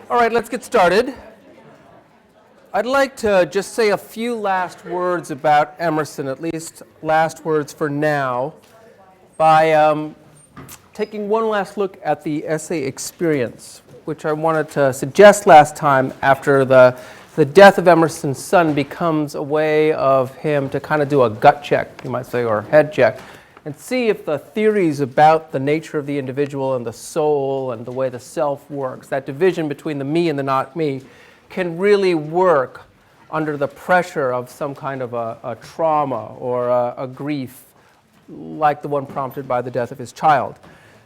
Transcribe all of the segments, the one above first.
All right, let's get started. I'd like to just say a few last words about Emerson, at least last words for now, by taking one last look at the essay Experience, which I wanted to suggest last time after the death of Emerson's son becomes a way of him to kind of do a gut check, you might say, or head check, and see if the theories about the nature of the individual and the soul and the way the self works, that division between the me and the not me, can really work under the pressure of some kind of a trauma or a grief like the one prompted by the death of his child.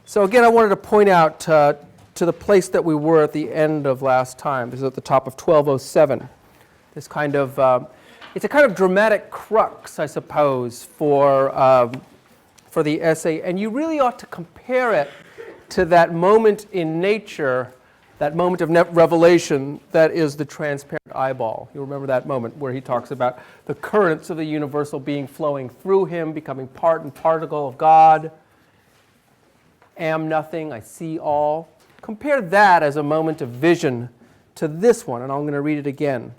So again, I wanted to point out to the place that we were at the end of last time. This is at the top of 1207. This kind of, it's a kind of dramatic crux, I suppose, for the essay, and you really ought to compare it to that moment in nature, that moment of revelation that is the transparent eyeball. You remember that moment where he talks about the currents of the universal being flowing through him, becoming part and particle of God. Am nothing, I see all. Compare that as a moment of vision to this one, and I'm going to read it again.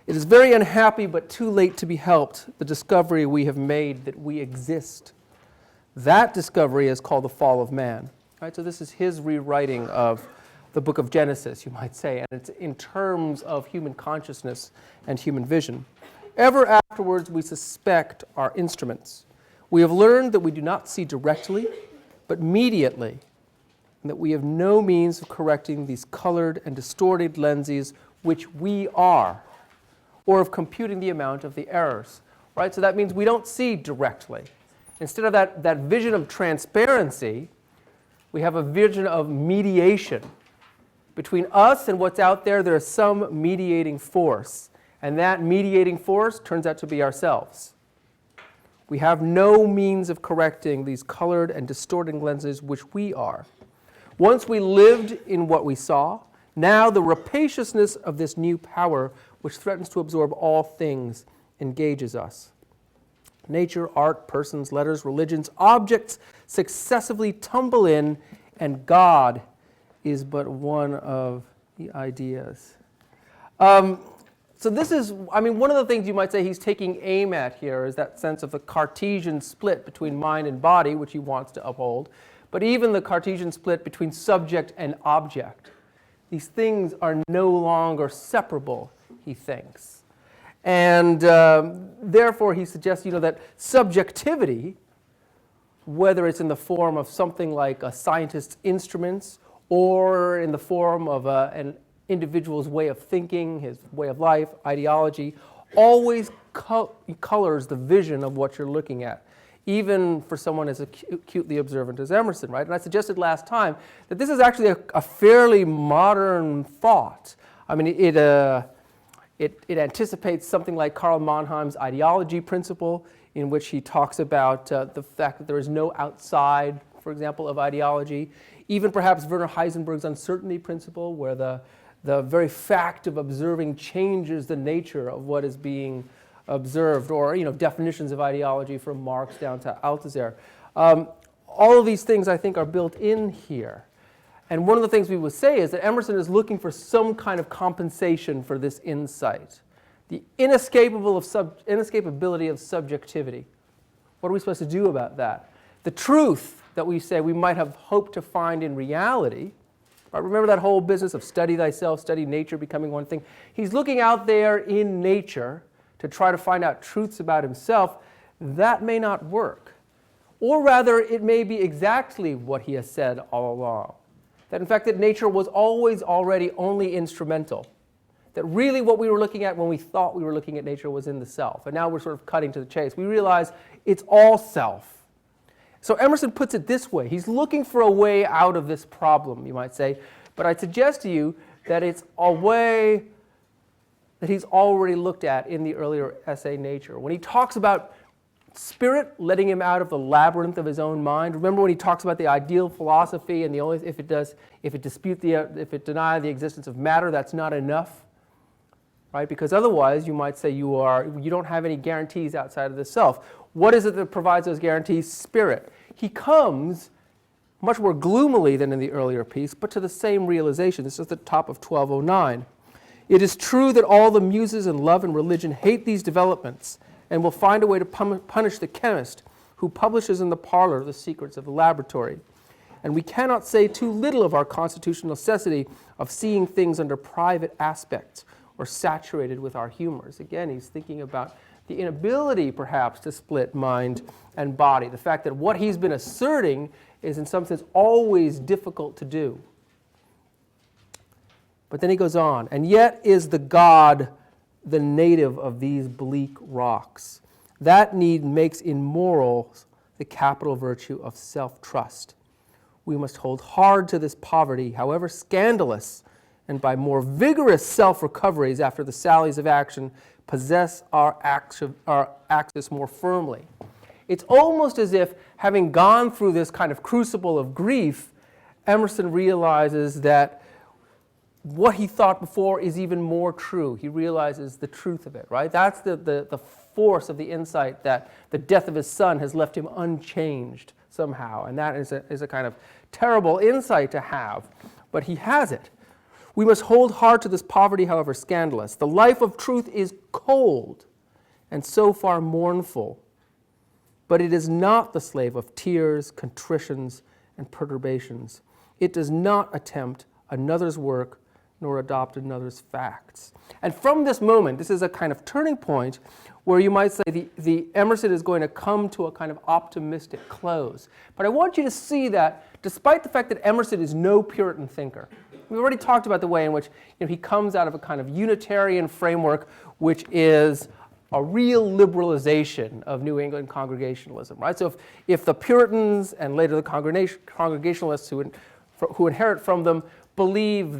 It is very unhappy but too late to be helped, the discovery we have made that we exist. That discovery is called the fall of man. Right? So this is his rewriting of the book of Genesis, you might say, and it's in terms of human consciousness and human vision. Ever afterwards we suspect our instruments. We have learned that we do not see directly, but mediately, and that we have no means of correcting these colored and distorted lenses which we are, or of computing the amount of the errors. Right? So that means we don't see directly. Instead of that vision of transparency, we have a vision of mediation. Between us and what's out there, there is some mediating force. And that mediating force turns out to be ourselves. We have no means of correcting these colored and distorting lenses which we are. Once we lived in what we saw, now the rapaciousness of this new power, which threatens to absorb all things, engages us. Nature, art, persons, letters, religions, objects successively tumble in, and God is but one of the ideas. So this is, one of the things you might say he's taking aim at here is that sense of the Cartesian split between mind and body, which he wants to uphold, but even the Cartesian split between subject and object. These things are no longer separable, he thinks. And therefore, he suggests, that subjectivity, whether it's in the form of something like a scientist's instruments or in the form of an individual's way of thinking, his way of life, ideology, always colors the vision of what you're looking at, even for someone as acutely observant as Emerson, right? And I suggested last time that this is actually a fairly modern thought. It anticipates something like Karl Mannheim's ideology principle, in which he talks about the fact that there is no outside, for example, of ideology. Even perhaps Werner Heisenberg's uncertainty principle, where the very fact of observing changes the nature of what is being observed, or definitions of ideology from Marx down to Althusser. All of these things, I think, are built in here. And one of the things we would say is that Emerson is looking for some kind of compensation for this insight, the inescapability of subjectivity. What are we supposed to do about that? The truth that we say we might have hoped to find in reality, right? Remember that whole business of study thyself, study nature, becoming one thing. He's looking out there in nature to try to find out truths about himself. That may not work. Or rather, it may be exactly what he has said all along. That in fact that nature was always already only instrumental. That really what we were looking at when we thought we were looking at nature was in the self. And now we're sort of cutting to the chase. We realize it's all self. So Emerson puts it this way. He's looking for a way out of this problem, you might say. But I suggest to you that it's a way that he's already looked at in the earlier essay Nature. When he talks about spirit letting him out of the labyrinth of his own mind. Remember when he talks about the ideal philosophy, and the only if it denies the existence of matter, that's not enough, right? Because otherwise, you might say you don't have any guarantees outside of the self. What is it that provides those guarantees? Spirit. He comes much more gloomily than in the earlier piece, but to the same realization. This is the top of 1209. It is true that all the muses in love and religion hate these developments and will find a way to punish the chemist who publishes in the parlor the secrets of the laboratory. And we cannot say too little of our constitutional necessity of seeing things under private aspects or saturated with our humors. Again, he's thinking about the inability, perhaps, to split mind and body. The fact that what he's been asserting is, in some sense, always difficult to do. But then he goes on, and yet is the God the native of these bleak rocks. That need makes in morals the capital virtue of self-trust. We must hold hard to this poverty, however scandalous, and by more vigorous self-recoveries after the sallies of action, possess our axis more firmly. It's almost as if, having gone through this kind of crucible of grief, Emerson realizes that what he thought before is even more true. He realizes the truth of it, right? That's the force of the insight that the death of his son has left him unchanged somehow. And that is a kind of terrible insight to have, but he has it. We must hold hard to this poverty, however scandalous. The life of truth is cold and so far mournful, but it is not the slave of tears, contritions, and perturbations. It does not attempt another's work nor adopt another's facts. And from this moment, this is a kind of turning point where you might say the Emerson is going to come to a kind of optimistic close. But I want you to see that despite the fact that Emerson is no Puritan thinker, we've already talked about the way in which he comes out of a kind of Unitarian framework, which is a real liberalization of New England Congregationalism, right? So if the Puritans and later the Congregationalists who inherit from them believe in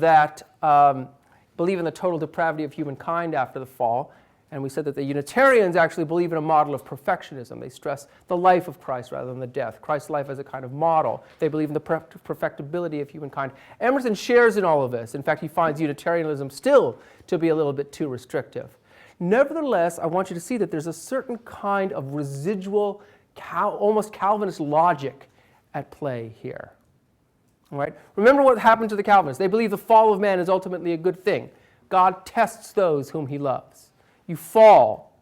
the total depravity of humankind after the fall, and we said that the Unitarians actually believe in a model of perfectionism. They stress the life of Christ rather than the death. Christ's life as a kind of model. They believe in the perfectibility of humankind. Emerson shares in all of this. In fact, he finds Unitarianism still to be a little bit too restrictive. Nevertheless, I want you to see that there's a certain kind of residual, almost Calvinist logic at play here. All right? Remember what happened to the Calvinists. They believe the fall of man is ultimately a good thing. God tests those whom he loves. You fall,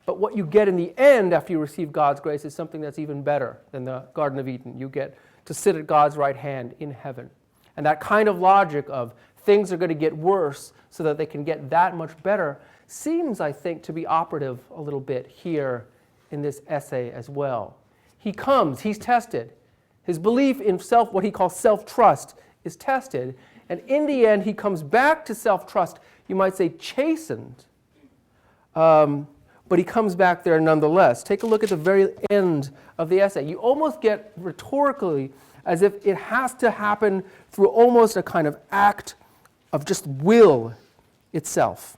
but what you get in the end after you receive God's grace is something that's even better than the Garden of Eden. You get to sit at God's right hand in heaven. And that kind of logic of things are going to get worse so that they can get that much better seems, I think, to be operative a little bit here in this essay as well. He comes, he's tested. His belief in self, what he calls self-trust, is tested. And in the end, he comes back to self-trust, you might say chastened, but he comes back there nonetheless. Take a look at the very end of the essay. You almost get rhetorically as if it has to happen through almost a kind of act of just will itself.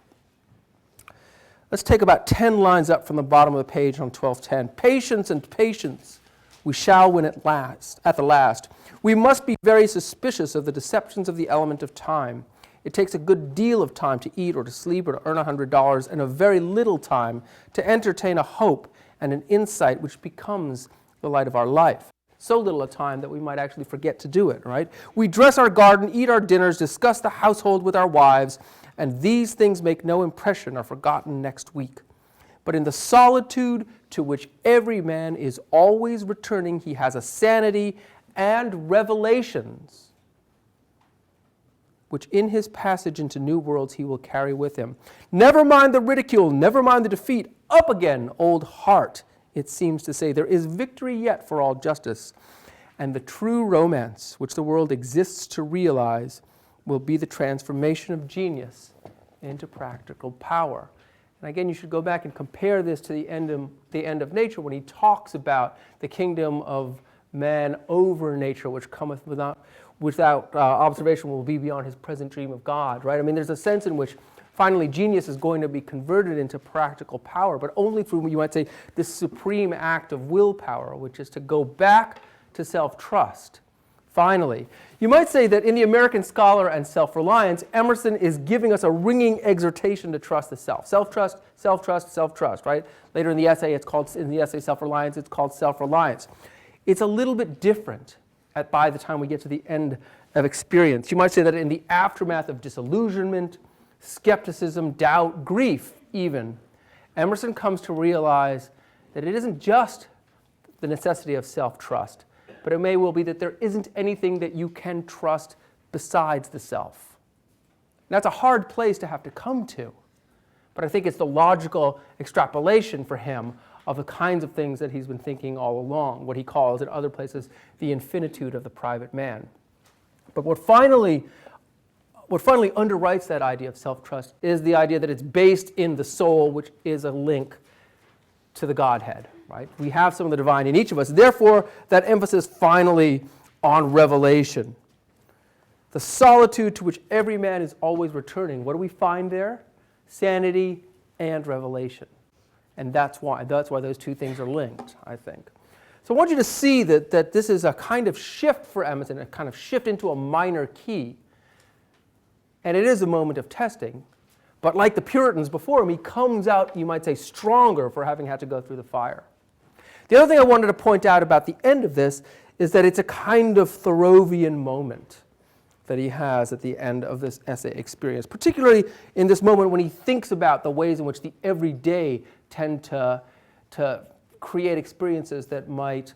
Let's take about 10 lines up from the bottom of the page on 1210. Patience and patience, we shall win at the last. We must be very suspicious of the deceptions of the element of time. It takes a good deal of time to eat or to sleep or to earn $100 and a very little time to entertain a hope and an insight which becomes the light of our life. So little a time that we might actually forget to do it, right? We dress our garden, eat our dinners, discuss the household with our wives, and these things make no impression, are forgotten next week. But in the solitude to which every man is always returning, he has a sanity and revelations which in his passage into new worlds he will carry with him. Never mind the ridicule, never mind the defeat. Up again, old heart, it seems to say. There is victory yet for all justice. And the true romance which the world exists to realize will be the transformation of genius into practical power. And again, you should go back and compare this to the end of nature when he talks about the kingdom of man over nature, which cometh without observation, will be beyond his present dream of God, right? I mean, there's a sense in which finally genius is going to be converted into practical power, but only through, you might say, this supreme act of willpower, which is to go back to self-trust. Finally, you might say that in The American Scholar and Selfreliance, Emerson is giving us a ringing exhortation to trust the self. Self-trust, self-trust, self-trust, right? Later in the essay, Selfreliance, it's called self-reliance. It's a little bit different by the time we get to the end of experience. You might say that in the aftermath of disillusionment, skepticism, doubt, grief even, Emerson comes to realize that it isn't just the necessity of self-trust, but it may well be that there isn't anything that you can trust besides the self. And that's a hard place to have to come to, but I think it's the logical extrapolation for him of the kinds of things that he's been thinking all along, what he calls in other places the infinitude of the private man. But what finally underwrites that idea of self-trust is the idea that it's based in the soul, which is a link to the Godhead, right? We have some of the divine in each of us. Therefore, that emphasis finally on revelation. The solitude to which every man is always returning. What do we find there? Sanity and revelation. And that's why those two things are linked, I think. So I want you to see that this is a kind of shift for Emerson, a kind of shift into a minor key. And it is a moment of testing. But like the Puritans before him, he comes out, you might say, stronger for having had to go through the fire. The other thing I wanted to point out about the end of this is that it's a kind of Thoreauvian moment that he has at the end of this essay experience, particularly in this moment when he thinks about the ways in which the everyday tend to create experiences that might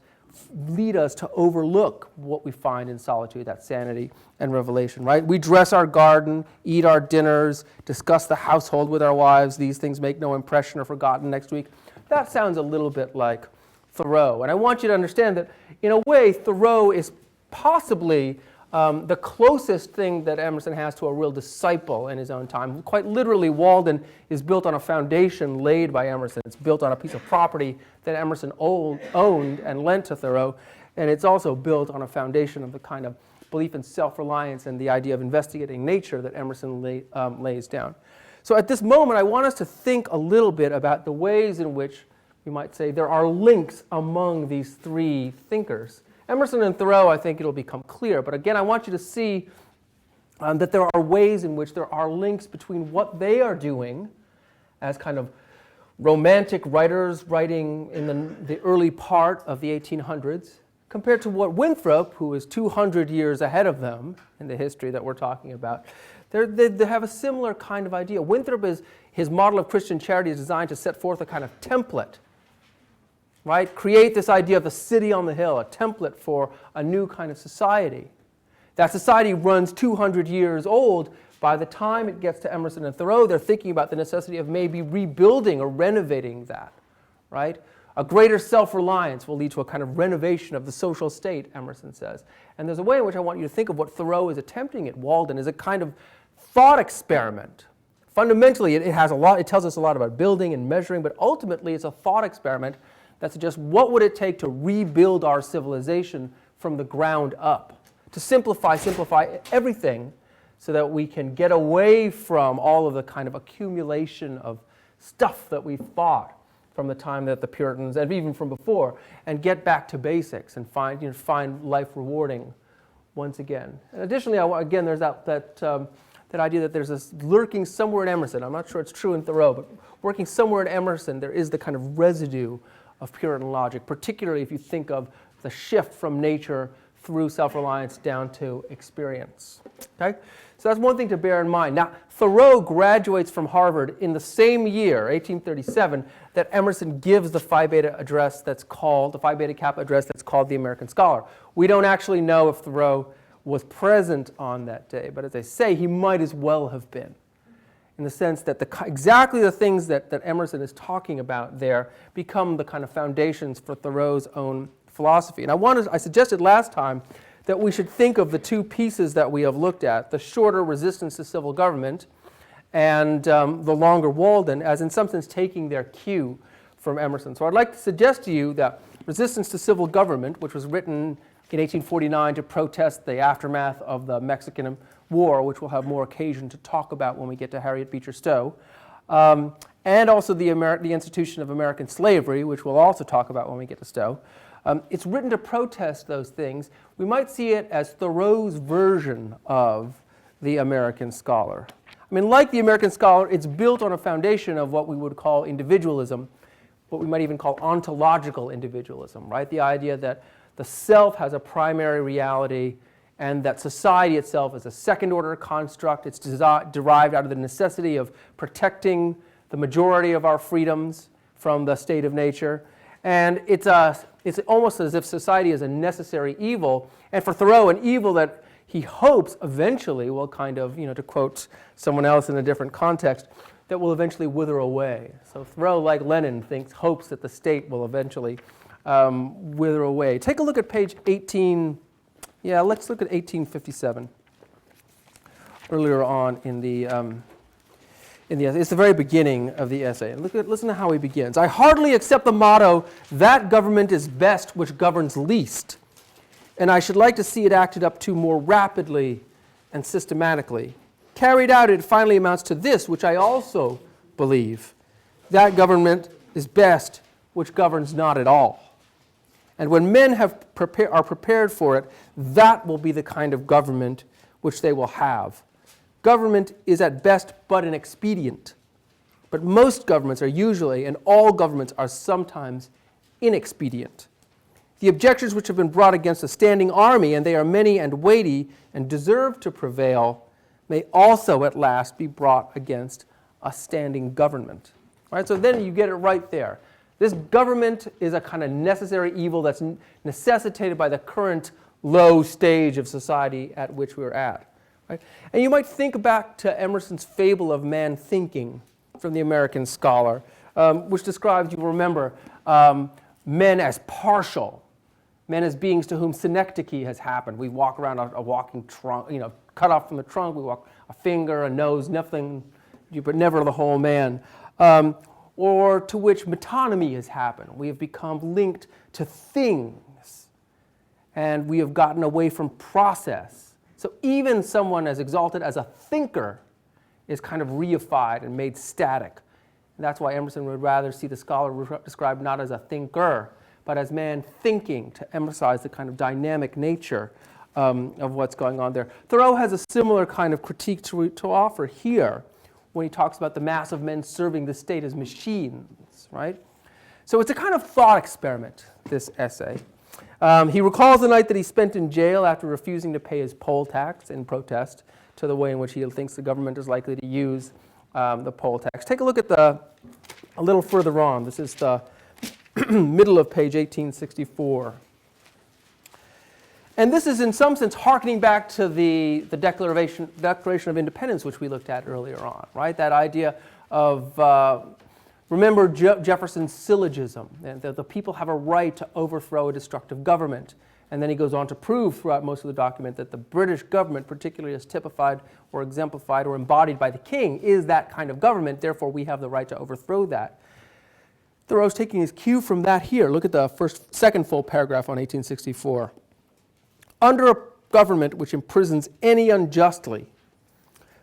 lead us to overlook what we find in solitude, that sanity and revelation, right? We dress our garden, eat our dinners, discuss the household with our wives. These things make no impression or forgotten next week. That sounds a little bit like Thoreau. And I want you to understand that, in a way, Thoreau is possibly the closest thing that Emerson has to a real disciple in his own time. Quite literally, Walden is built on a foundation laid by Emerson. It's built on a piece of property that Emerson owned and lent to Thoreau, and it's also built on a foundation of the kind of belief in self-reliance and the idea of investigating nature that Emerson lays down. So at this moment, I want us to think a little bit about the ways in which we might say there are links among these three thinkers. Emerson and Thoreau, I think it'll become clear. But again, I want you to see that there are ways in which there are links between what they are doing as kind of romantic writers writing in the early part of the 1800s compared to what Winthrop, who is 200 years ahead of them in the history that we're talking about, they have a similar kind of idea. Winthrop his model of Christian charity is designed to set forth a kind of template, right? Create this idea of a city on the hill, a template for a new kind of society. That society runs 200 years old. By the time it gets to Emerson and Thoreau, they're thinking about the necessity of maybe rebuilding or renovating that, right? A greater self-reliance will lead to a kind of renovation of the social state, Emerson says. And there's a way in which I want you to think of what Thoreau is attempting at Walden as a kind of thought experiment. Fundamentally, it tells us a lot about building and measuring, but ultimately it's a thought experiment that suggests what would it take to rebuild our civilization from the ground up, to simplify everything so that we can get away from all of the kind of accumulation of stuff that we thought from the time that the Puritans, and even from before, and get back to basics and find life rewarding once again. And additionally, again, there's that idea that there's this lurking somewhere in Emerson. I'm not sure it's true in Thoreau, but working somewhere in Emerson, there is the kind of residue of Puritan logic, particularly if you think of the shift from nature through self-reliance down to experience. Okay? So that's one thing to bear in mind. Now, Thoreau graduates from Harvard in the same year, 1837, that Emerson gives the Phi Beta address that's called, the Phi Beta Kappa address that's called The American Scholar. We don't actually know if Thoreau was present on that day, but as I say, he might as well have been, in the sense that exactly the things that Emerson is talking about there become the kind of foundations for Thoreau's own philosophy. And I suggested last time that we should think of the two pieces that we have looked at, the shorter Resistance to Civil Government and the longer Walden, as in some sense taking their cue from Emerson. So I'd like to suggest to you that Resistance to Civil Government, which was written in 1849 to protest the aftermath of the Mexican War, which we'll have more occasion to talk about when we get to Harriet Beecher Stowe, and also the institution of American slavery, which we'll also talk about when we get to Stowe. It's written to protest those things. We might see it as Thoreau's version of the American Scholar. I mean, like the American Scholar, it's built on a foundation of what we would call individualism, what we might even call ontological individualism, right? The idea that the self has a primary reality, and that society itself is a second-order construct. It's derived out of the necessity of protecting the majority of our freedoms from the state of nature. And it's almost as if society is a necessary evil, and for Thoreau, an evil that he hopes eventually will kind of, to quote someone else in a different context, that will eventually wither away. So Thoreau, like Lenin, hopes that the state will eventually wither away. Take a look at page 18. Yeah, let's look at 1857. Earlier on in the essay. It's the very beginning of the essay. And listen to how he begins. I heartily accept the motto, that government is best which governs least. And I should like to see it acted up to more rapidly and systematically. Carried out, it finally amounts to this, which I also believe. That government is best which governs not at all. And when men are prepared for it, that will be the kind of government which they will have. Government is at best but an expedient. But most governments are usually, and all governments are sometimes, inexpedient. The objections which have been brought against a standing army, and they are many and weighty and deserve to prevail, may also at last be brought against a standing government. Right? So then you get it right there. This government is a kind of necessary evil that's necessitated by the current low stage of society at which we're at. Right? And you might think back to Emerson's fable of man thinking from the American Scholar, which describes, you remember, men as partial, men as beings to whom synecdoche has happened. We walk around a walking trunk, cut off from the trunk, we walk a finger, a nose, nothing, but never the whole man. Or to which metonymy has happened. We have become linked to things, and we have gotten away from process. So even someone as exalted as a thinker is kind of reified and made static. And that's why Emerson would rather see the scholar described not as a thinker, but as man thinking, to emphasize the kind of dynamic nature of what's going on there. Thoreau has a similar kind of critique to offer here, when he talks about the mass of men serving the state as machines, right? So it's a kind of thought experiment, this essay. He recalls the night that he spent in jail after refusing to pay his poll tax in protest to the way in which he thinks the government is likely to use the poll tax. Take a look at a little further on. This is the middle of page 1864. And this is in some sense hearkening back to the Declaration of Independence, which we looked at earlier on, right? That idea of, remember Jefferson's syllogism, and that the people have a right to overthrow a destructive government. And then he goes on to prove throughout most of the document that the British government, particularly as typified or exemplified or embodied by the king, is that kind of government. Therefore, we have the right to overthrow that. Thoreau's taking his cue from that here. Look at the second full paragraph on 1864. Under a government which imprisons any unjustly,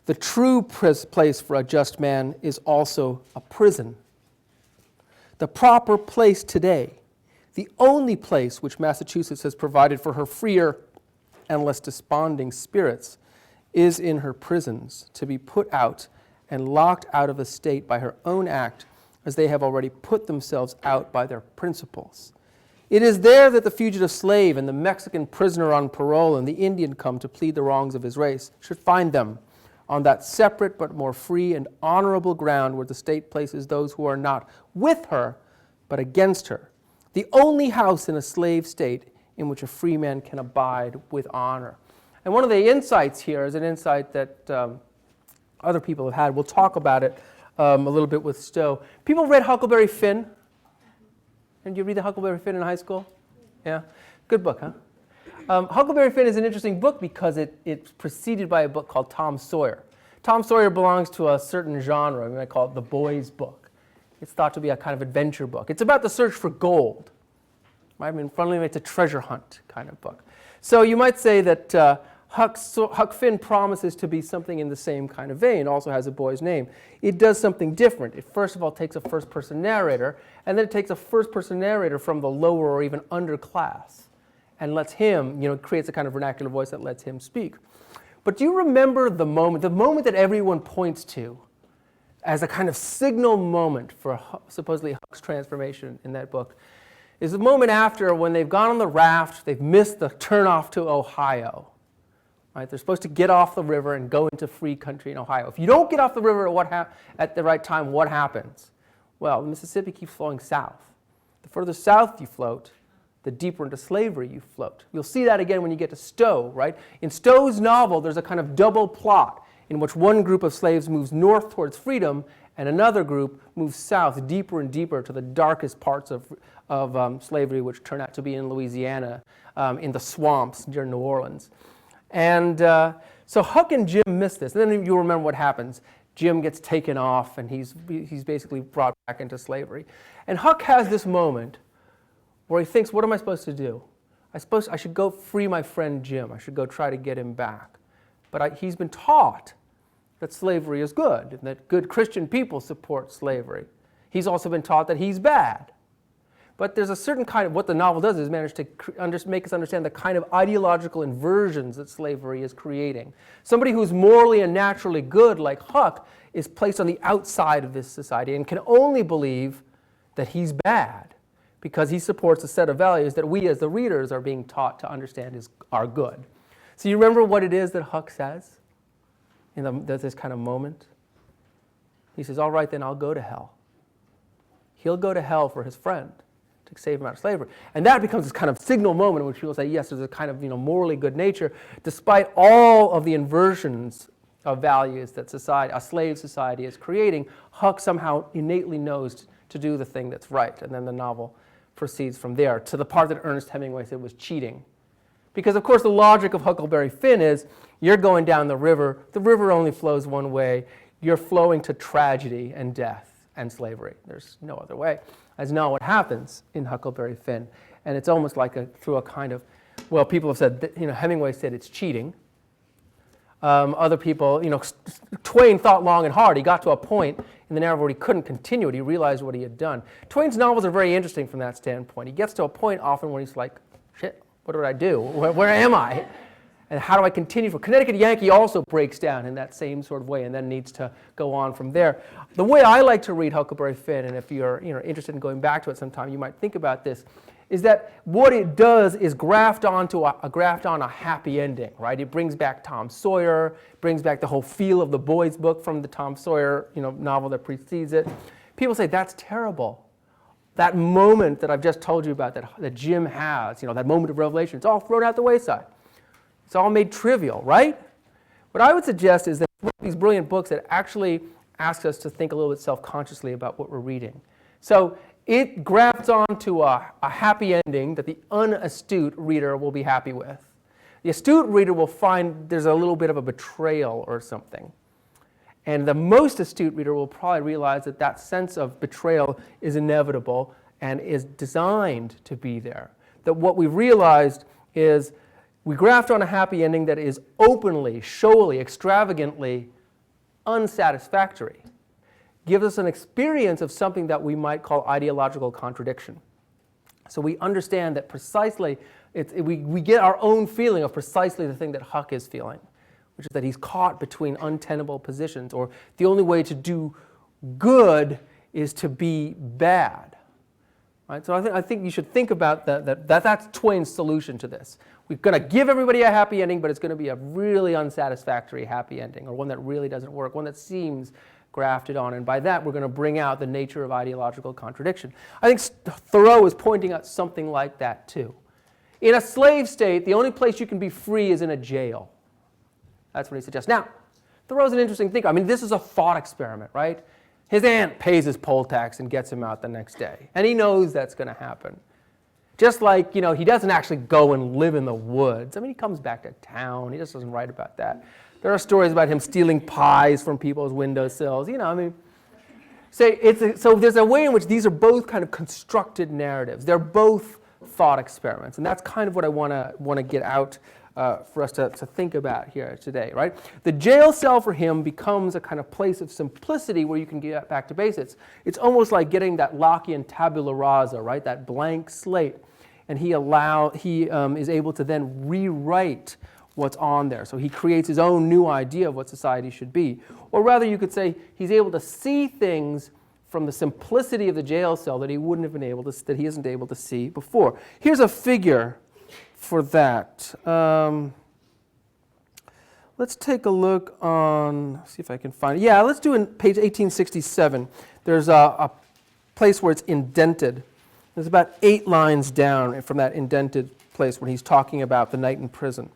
the true place for a just man is also a prison. The proper place today, the only place which Massachusetts has provided for her freer and less desponding spirits, is in her prisons, to be put out and locked out of the state by her own act, as they have already put themselves out by their principles. It is there that the fugitive slave and the Mexican prisoner on parole and the Indian come to plead the wrongs of his race should find them, on that separate but more free and honorable ground where the state places those who are not with her but against her, the only house in a slave state in which a free man can abide with honor. And one of the insights here is an insight that other people have had. We'll talk about it a little bit with Stowe. People read Huckleberry Finn? Did you read the Huckleberry Finn in high school? Yeah? Good book, huh? Huckleberry Finn is an interesting book because it's preceded by a book called Tom Sawyer. Tom Sawyer belongs to a certain genre. We might call it the boys' book. It's thought to be a kind of adventure book. It's about the search for gold. Right? I mean, funnily, it's a treasure hunt kind of book. So you might say that Huck Finn promises to be something in the same kind of vein, also has a boy's name. It does something different. It first of all takes a first-person narrator, and then it takes a first-person narrator from the lower or even underclass and lets him, creates a kind of vernacular voice that lets him speak. But do you remember the moment that everyone points to as a kind of signal moment for supposedly Huck's transformation in that book? is the moment after when they've gone on the raft, they've missed the turnoff to Ohio. Right? They're supposed to get off the river and go into free country in Ohio. If you don't get off the river at the right time, what happens? Well, the Mississippi keeps flowing south. The further south you float, the deeper into slavery you float. You'll see that again when you get to Stowe, right? In Stowe's novel, there's a kind of double plot in which one group of slaves moves north towards freedom and another group moves south, deeper and deeper to the darkest parts of slavery, which turn out to be in Louisiana, in the swamps near New Orleans. And so Huck and Jim miss this. And then you'll remember what happens. Jim gets taken off, and he's basically brought back into slavery. And Huck has this moment where he thinks, what am I supposed to do? I should go free my friend Jim. I should go try to get him back. But he's been taught that slavery is good, and that good Christian people support slavery. He's also been taught that he's bad. But there's a certain kind of, what the novel does is manage to make us understand the kind of ideological inversions that slavery is creating. Somebody who's morally and naturally good, like Huck, is placed on the outside of this society and can only believe that he's bad because he supports a set of values that we as the readers are being taught to understand are good. So you remember what it is that Huck says in this kind of moment? He says, all right, then I'll go to hell. He'll go to hell for his friend to save him out of slavery. And that becomes this kind of signal moment in which people say, yes, there's a kind of morally good nature, despite all of the inversions of values that a slave society is creating. Huck somehow innately knows to do the thing that's right. And then the novel proceeds from there to the part that Ernest Hemingway said was cheating. Because, of course, the logic of Huckleberry Finn is you're going down the river only flows one way, you're flowing to tragedy and death and slavery. There's no other way. That's not what happens in Huckleberry Finn. And it's almost like through a kind of, well, people have said, that, Hemingway said it's cheating. Other people, Twain thought long and hard. He got to a point in the narrative where he couldn't continue it. He realized what he had done. Twain's novels are very interesting from that standpoint. He gets to a point often when he's like, shit, what did I do? Where am I? And how do I continue? For Connecticut Yankee also breaks down in that same sort of way and then needs to go on from there. The way I like to read Huckleberry Finn, and if you're interested in going back to it sometime, you might think about this, is that what it does is graft on a happy ending, right? It brings back Tom Sawyer, brings back the whole feel of the boys' book from the Tom Sawyer novel that precedes it. People say, that's terrible. That moment that I've just told you about that Jim has, that moment of revelation, it's all thrown out the wayside. It's all made trivial, right? What I would suggest is that one of these brilliant books that actually asks us to think a little bit self-consciously about what we're reading. So it grafts onto a happy ending that the unastute reader will be happy with. The astute reader will find there's a little bit of a betrayal or something. And the most astute reader will probably realize that that sense of betrayal is inevitable and is designed to be there. That what we realized is we graft on a happy ending that is openly, showily, extravagantly unsatisfactory. Gives us an experience of something that we might call ideological contradiction. So we understand that precisely, we get our own feeling of precisely the thing that Huck is feeling, which is that he's caught between untenable positions, or the only way to do good is to be bad. Right? So I think you should think about that's Twain's solution to this. We're going to give everybody a happy ending, but it's going to be a really unsatisfactory happy ending, or one that really doesn't work, one that seems grafted on. And by that, we're going to bring out the nature of ideological contradiction. I think Thoreau is pointing out something like that, too. In a slave state, the only place you can be free is in a jail. That's what he suggests. Now, Thoreau's an interesting thinker. I mean, this is a thought experiment, right? His aunt pays his poll tax and gets him out the next day. And he knows that's going to happen. Just like, he doesn't actually go and live in the woods. I mean, he comes back to town. He just doesn't write about that. There are stories about him stealing pies from people's windowsills. So there's a way in which these are both kind of constructed narratives. They're both thought experiments. And that's kind of what I want to get out for us to think about here today, right? The jail cell for him becomes a kind of place of simplicity where you can get back to basics. It's almost like getting that Lockean tabula rasa, right? That blank slate. And he is able to then rewrite what's on there. So he creates his own new idea of what society should be. Or rather, you could say he's able to see things from the simplicity of the jail cell that he wouldn't have been able to, that he isn't able to see before. Here's a figure for that. Let's take a look on, see if I can find it. Yeah, let's do in page 1867. There's a place where it's indented. There's about 8 lines down from that indented place when he's talking about the night in prison.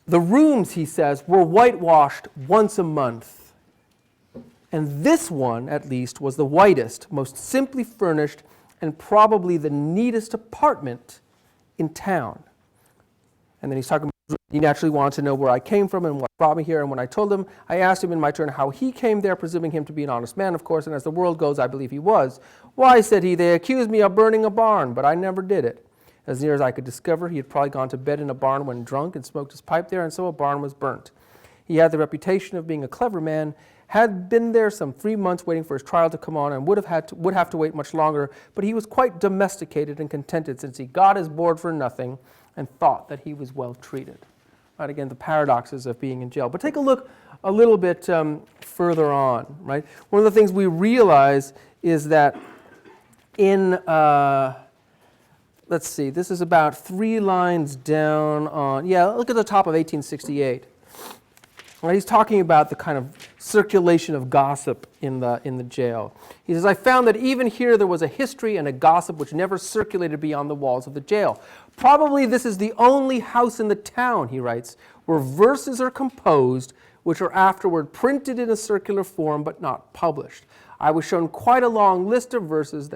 The rooms, he says, were whitewashed once a month. And this one, at least, was the whitest, most simply furnished, and probably the neatest apartment in town. And then he's talking about, he naturally wanted to know where I came from and what brought me here. And when I told him, I asked him in my turn how he came there, presuming him to be an honest man, of course, and as the world goes, I believe he was. Why, said he, they accused me of burning a barn, but I never did it. As near as I could discover, he had probably gone to bed in a barn when drunk and smoked his pipe there, and so a barn was burnt. He had the reputation of being a clever man, had been there some 3 months waiting for his trial to come on, and would have to wait much longer, but he was quite domesticated and contented since he got his board for nothing and thought that he was well treated. Right, again, the paradoxes of being in jail. But take a look a little bit further on. Right, one of the things we realize is that in let's see, this is about 3 lines down on, yeah, look at the top of 1868. Right, he's talking about the kind of circulation of gossip in the jail. He says, I found that even here there was a history and a gossip which never circulated beyond the walls of the jail. Probably this is the only house in the town, he writes, where verses are composed which are afterward printed in a circular form but not published. I was shown quite a long list of verses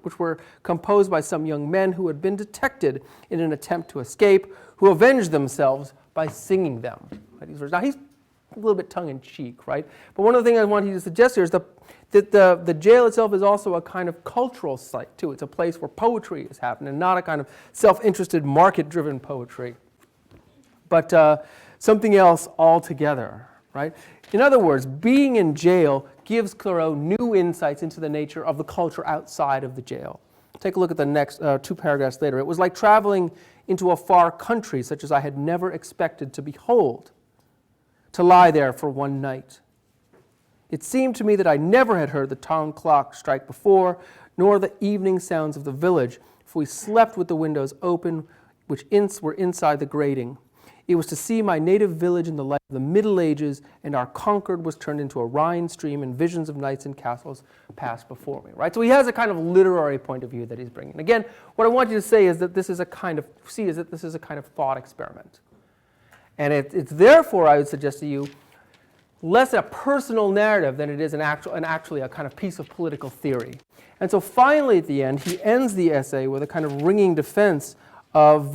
which were composed by some young men who had been detected in an attempt to escape, who avenged themselves by singing them. Right, now he's a little bit tongue-in-cheek, right? But one of the things I want you to suggest here is that the jail itself is also a kind of cultural site, too. It's a place where poetry is happening, and not a kind of self-interested, market-driven poetry, but something else altogether, right? In other words, being in jail gives Thoreau new insights into the nature of the culture outside of the jail. Take a look at the next 2 paragraphs later. It was like traveling into a far country, such as I had never expected to behold, to lie there for one night. It seemed to me that I never had heard the town clock strike before, nor the evening sounds of the village, for we slept with the windows open, which were inside the grating. It was to see my native village in the light of the Middle Ages, and our Concord was turned into a Rhine stream, and visions of knights and castles passed before me. Right? So he has a kind of literary point of view that he's bringing. Again, what I want you to say is that this is a kind of thought experiment. And it's therefore, I would suggest to you, less a personal narrative than it is actually a kind of piece of political theory. And so finally at the end, he ends the essay with a kind of ringing defense of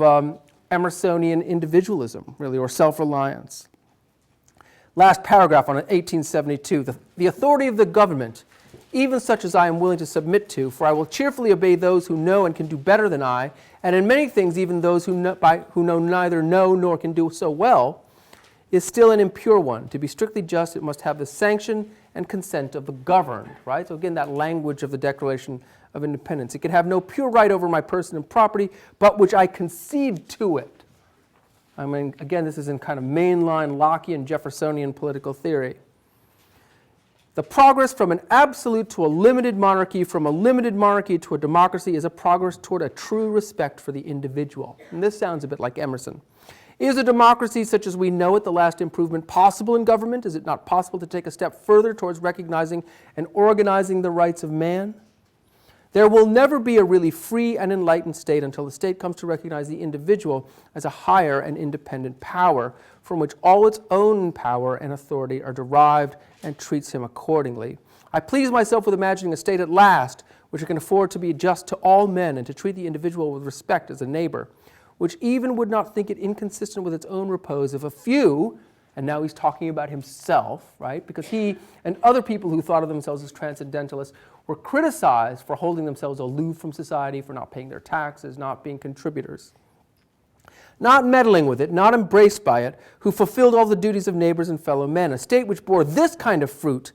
Emersonian individualism, really, or self-reliance. Last paragraph on 1872, the authority of the government, even such as I am willing to submit to, for I will cheerfully obey those who know and can do better than I, and in many things even those who know neither know nor can do so well, is still an impure one. To be strictly just, it must have the sanction and consent of the governed. Right? So again, that language of the Declaration of Independence. It can have no pure right over my person and property, but which I concede to it. I mean, again, this is in kind of mainline Lockean Jeffersonian political theory. The progress from an absolute to a limited monarchy, from a limited monarchy to a democracy, is a progress toward a true respect for the individual. And this sounds a bit like Emerson. Is a democracy such as we know it the last improvement possible in government? Is it not possible to take a step further towards recognizing and organizing the rights of man? There will never be a really free and enlightened state until the state comes to recognize the individual as a higher and independent power from which all its own power and authority are derived, and treats him accordingly. I please myself with imagining a state at last which can afford to be just to all men and to treat the individual with respect as a neighbor, which even would not think it inconsistent with its own repose if a few, and now he's talking about himself, right? Because he and other people who thought of themselves as transcendentalists were criticized for holding themselves aloof from society, for not paying their taxes, not being contributors. Not meddling with it, not embraced by it, who fulfilled all the duties of neighbors and fellow men. A state which bore this kind of fruit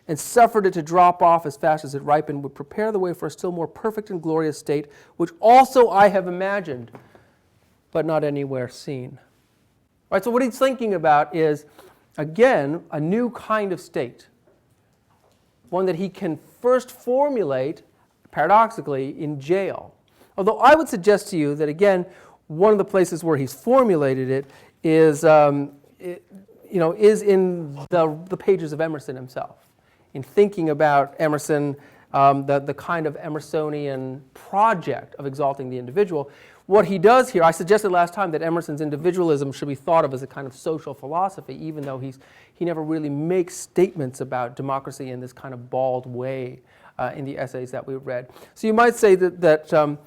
and suffered it to drop off as fast as it ripened would prepare the way for a still more perfect and glorious state, which also I have imagined, but not anywhere seen. Right, so what he's thinking about is, again, a new kind of state, one that he can first formulate, paradoxically, in jail. Although I would suggest to you that, again, one of the places where he's formulated it is, is in the pages of Emerson himself. In thinking about Emerson, the kind of Emersonian project of exalting the individual, what he does here, I suggested last time that Emerson's individualism should be thought of as a kind of social philosophy, even though he never really makes statements about democracy in this kind of bald way in the essays that we've read. So you might say that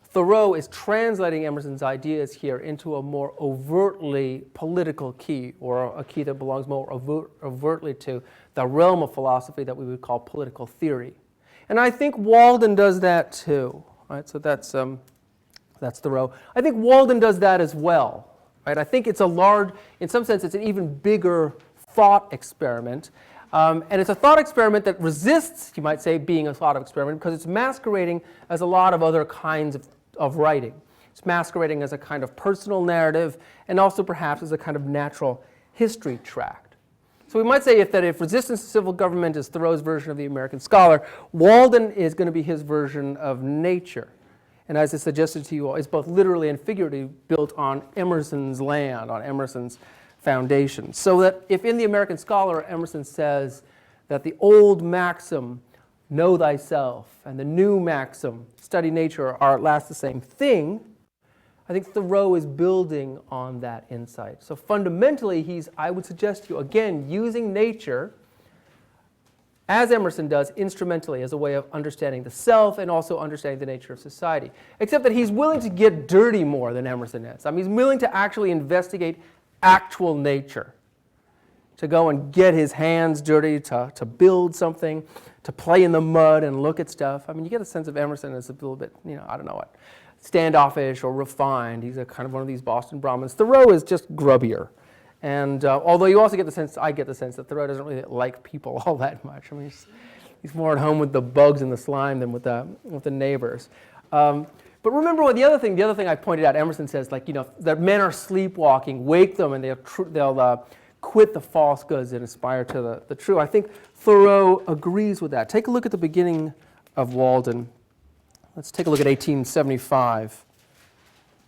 Thoreau is translating Emerson's ideas here into a more overtly political key, or a key that belongs more overtly to the realm of philosophy that we would call political theory. And I think Walden does that too. Right? So that's Thoreau. I think Walden does that as well. Right? I think it's in some sense, it's an even bigger thought experiment. And it's a thought experiment that resists, you might say, being a thought experiment because it's masquerading as a lot of other kinds of writing. It's masquerading as a kind of personal narrative and also perhaps as a kind of natural history tract. So we might say if resistance to civil government is Thoreau's version of the American scholar, Walden is going to be his version of nature. And as I suggested to you all, it's both literally and figuratively built on Emerson's land, on Emerson's foundation. So that if in the American scholar Emerson says that the old maxim, know thyself, and the new maxim, study nature, are at last the same thing, I think Thoreau is building on that insight. So fundamentally, he's, I would suggest to you, again, using nature, as Emerson does, instrumentally as a way of understanding the self and also understanding the nature of society. Except that he's willing to get dirty more than Emerson is. I mean, he's willing to actually investigate actual nature, to go and get his hands dirty, to build something, to play in the mud and look at stuff. I mean, you get a sense of Emerson as a little bit, I don't know what, standoffish or refined. He's a kind of one of these Boston Brahmins. Thoreau is just grubbier. And although you also get the sense, I get the sense that Thoreau doesn't really like people all that much. I mean, he's more at home with the bugs and the slime than with the neighbors. But remember the other thing I pointed out, Emerson says, that men are sleepwalking, wake them, and they'll quit the false goods and aspire to the true. I think Thoreau agrees with that. Take a look at the beginning of Walden. Let's take a look at 1875,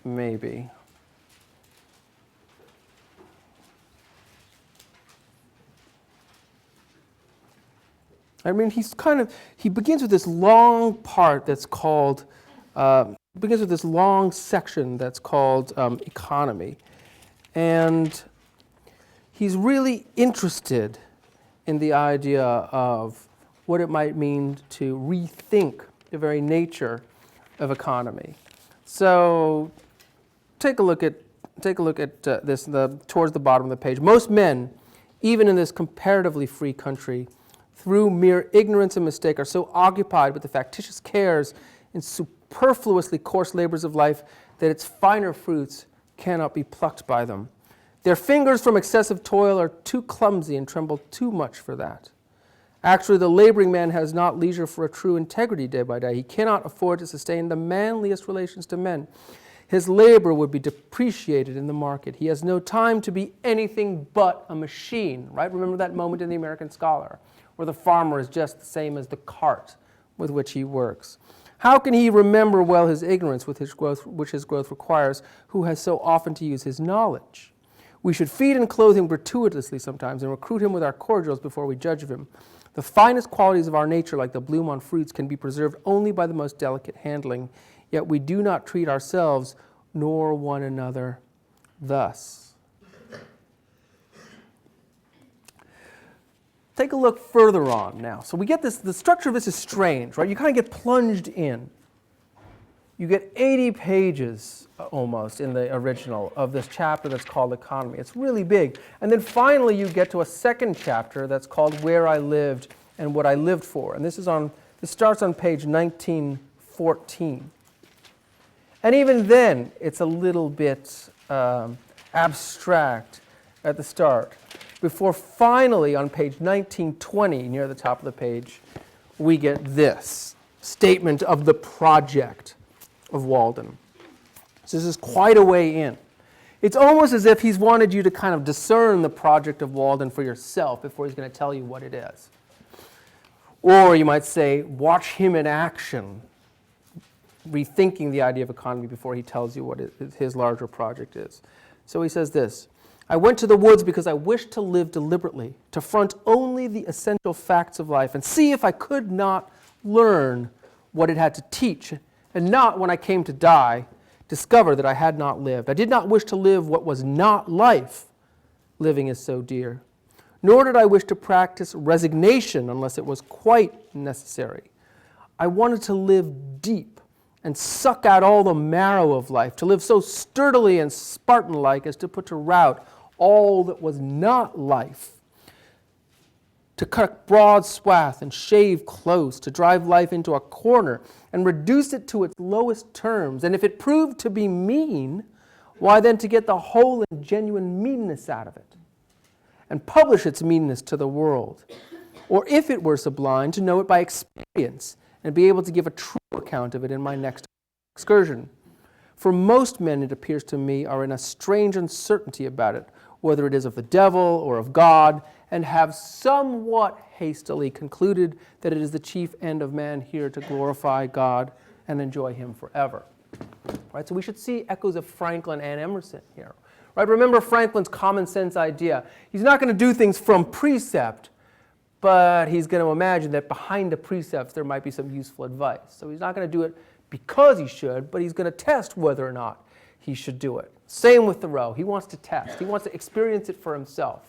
maybe. I mean, he begins with this long part that's called, begins with this long section that's called economy. And he's really interested in the idea of what it might mean to rethink the very nature of economy. So take a look at this towards the bottom of the page. Most men, even in this comparatively free country, through mere ignorance and mistake, are so occupied with the factitious cares and superfluously coarse labors of life that its finer fruits cannot be plucked by them. Their fingers from excessive toil are too clumsy and tremble too much for that. Actually, the laboring man has not leisure for a true integrity day by day. He cannot afford to sustain the manliest relations to men. His labor would be depreciated in the market. He has no time to be anything but a machine, right? Remember that moment in The American Scholar, where the farmer is just the same as the cart with which he works. How can he remember well his ignorance which his growth requires, who has so often to use his knowledge? We should feed and clothe him gratuitously sometimes and recruit him with our cordials before we judge of him. The finest qualities of our nature, like the bloom on fruits, can be preserved only by the most delicate handling, yet we do not treat ourselves nor one another thus. Take a look further on now. So we get this, the structure of this is strange, right? You kind of get plunged in. You get 80 pages almost in the original of this chapter that's called Economy. It's really big. And then finally you get to a second chapter that's called Where I Lived and What I Lived For. And this starts on page 1914. And even then, it's a little bit abstract at the start. Before finally, on page 1920, near the top of the page, we get this statement of the project of Walden. So this is quite a way in. It's almost as if he's wanted you to kind of discern the project of Walden for yourself before he's going to tell you what it is. Or you might say, watch him in action, rethinking the idea of economy before he tells you what his larger project is. So he says this: I went to the woods because I wished to live deliberately, to front only the essential facts of life and see if I could not learn what it had to teach, and not, when I came to die, discover that I had not lived. I did not wish to live what was not life. Living is so dear. Nor did I wish to practice resignation unless it was quite necessary. I wanted to live deep and suck out all the marrow of life, to live so sturdily and Spartan-like as to put to rout all that was not life, to cut a broad swath and shave close, to drive life into a corner and reduce it to its lowest terms. And if it proved to be mean, why then to get the whole and genuine meanness out of it and publish its meanness to the world. Or if it were sublime, to know it by experience and be able to give a true account of it in my next excursion. For most men, it appears to me, are in a strange uncertainty about it, whether it is of the devil or of God, and have somewhat hastily concluded that it is the chief end of man here to glorify God and enjoy him forever. Right? So we should see echoes of Franklin and Emerson here. Right? Remember Franklin's common sense idea. He's not going to do things from precept, but he's going to imagine that behind the precepts there might be some useful advice. So he's not going to do it because he should, but he's going to test whether or not he should do it. Same with Thoreau. He wants to test. He wants to experience it for himself.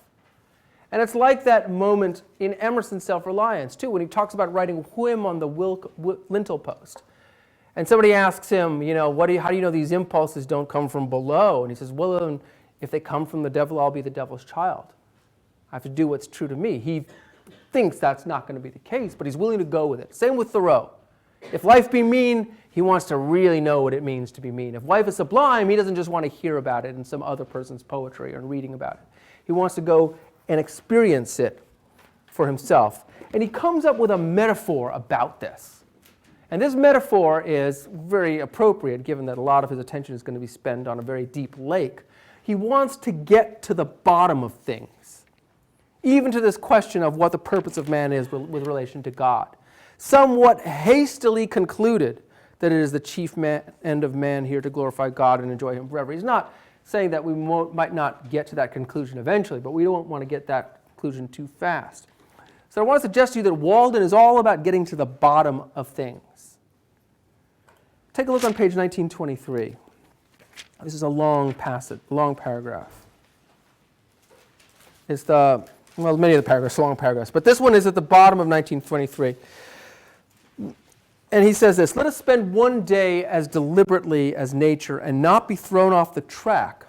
And it's like that moment in Emerson's Selfreliance, too, when he talks about writing whim on the lintel post. And somebody asks him, how do you know these impulses don't come from below? And he says, well, then, if they come from the devil, I'll be the devil's child. I have to do what's true to me. He thinks that's not going to be the case, but he's willing to go with it. Same with Thoreau. If life be mean, he wants to really know what it means to be mean. If life is sublime, he doesn't just want to hear about it in some other person's poetry or reading about it. He wants to go and experience it for himself. And he comes up with a metaphor about this. And this metaphor is very appropriate, given that a lot of his attention is going to be spent on a very deep lake. He wants to get to the bottom of things, even to this question of what the purpose of man is with relation to God. Somewhat hastily concluded that it is the chief end of man here to glorify God and enjoy him forever. He's not saying that we might not get to that conclusion eventually, but we don't want to get that conclusion too fast. So I want to suggest to you that Walden is all about getting to the bottom of things. Take a look on page 1923. This is a long passage, long paragraph. It's many of the paragraphs are long paragraphs, but this one is at the bottom of 1923. And he says this: let us spend one day as deliberately as nature and not be thrown off the track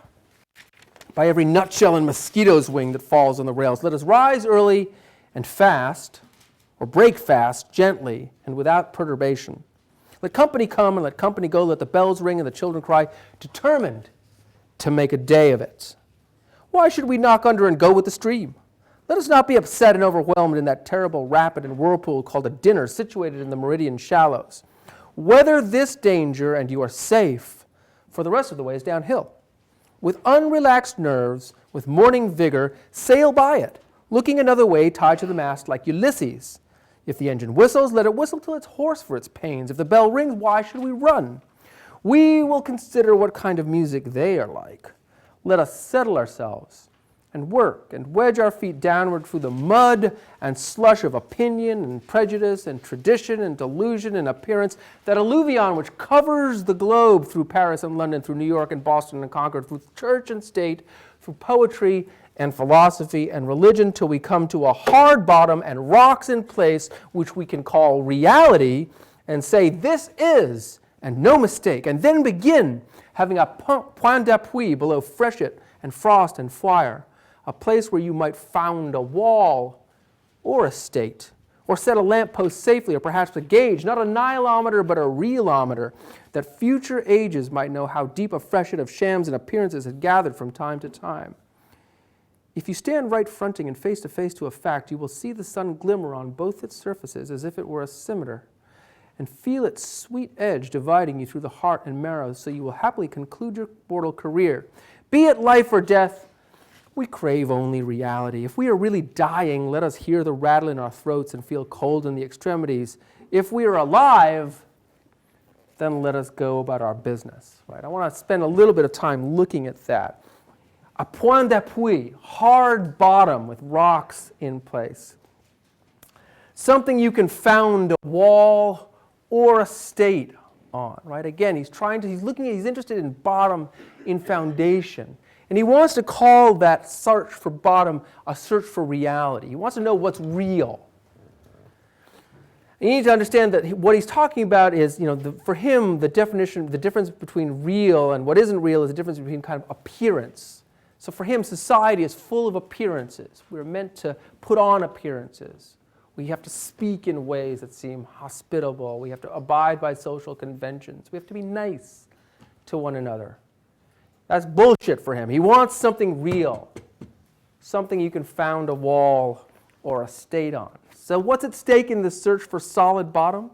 by every nutshell and mosquito's wing that falls on the rails. Let us rise early and fast, or break fast gently and without perturbation. Let company come and let company go. Let the bells ring and the children cry, determined to make a day of it. Why should we knock under and go with the stream? Let us not be upset and overwhelmed in that terrible rapid and whirlpool called a dinner situated in the meridian shallows. Weather this danger and you are safe, for the rest of the way is downhill. With unrelaxed nerves, with morning vigor, sail by it, looking another way tied to the mast like Ulysses. If the engine whistles, let it whistle till it's hoarse for its pains. If the bell rings, why should we run? We will consider what kind of music they are like. Let us settle ourselves and work and wedge our feet downward through the mud and slush of opinion and prejudice and tradition and delusion and appearance, that alluvion which covers the globe through Paris and London, through New York and Boston and Concord, through church and state, through poetry and philosophy and religion, till we come to a hard bottom and rocks in place which we can call reality, and say this is, and no mistake, and then begin having a point d'appui below freshet and frost and fire, a place where you might found a wall or a state, or set a lamppost safely, or perhaps a gauge, not a nihilometer but a realometer, that future ages might know how deep a freshet of shams and appearances had gathered from time to time. If you stand right fronting and face to face to a fact, you will see the sun glimmer on both its surfaces as if it were a scimitar, and feel its sweet edge dividing you through the heart and marrow, so you will happily conclude your mortal career. Be it life or death, We crave only reality. If we are really dying, let us hear the rattle in our throats and feel cold in the extremities. If we are alive, then let us go about our business. Right? I want to spend a little bit of time looking at that. A point d'appui, hard bottom with rocks in place. Something you can found a wall or a state on. Right? Again, he's interested in bottom, in foundation. And he wants to call that search for bottom a search for reality. He wants to know what's real. You need to understand that what he's talking about is, for him, the difference between real and what isn't real is the difference between kind of appearance. So for him, society is full of appearances. We're meant to put on appearances. We have to speak in ways that seem hospitable. We have to abide by social conventions. We have to be nice to one another. That's bullshit for him. He wants something real, something you can found a wall or a state on. So what's at stake in this search for solid bottom?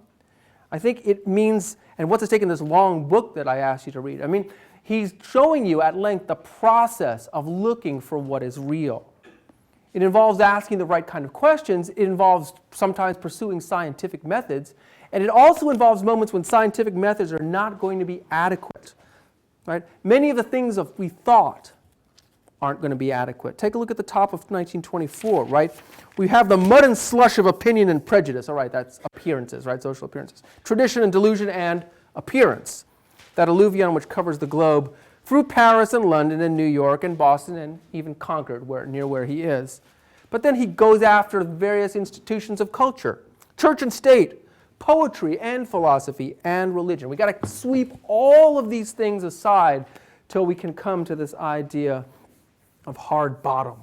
I think it means, and what's at stake in this long book that I asked you to read? I mean, he's showing you at length the process of looking for what is real. It involves asking the right kind of questions. It involves sometimes pursuing scientific methods. And it also involves moments when scientific methods are not going to be adequate. Right? Many of the things we thought aren't going to be adequate. Take a look at the top of 1924, right? We have the mud and slush of opinion and prejudice. All right, that's appearances, right? Social appearances. Tradition and delusion and appearance. That alluvion which covers the globe through Paris and London and New York and Boston and even Concord, near where he is. But then he goes after various institutions of culture, church and state, poetry and philosophy and religion. We've got to sweep all of these things aside till we can come to this idea of hard bottom,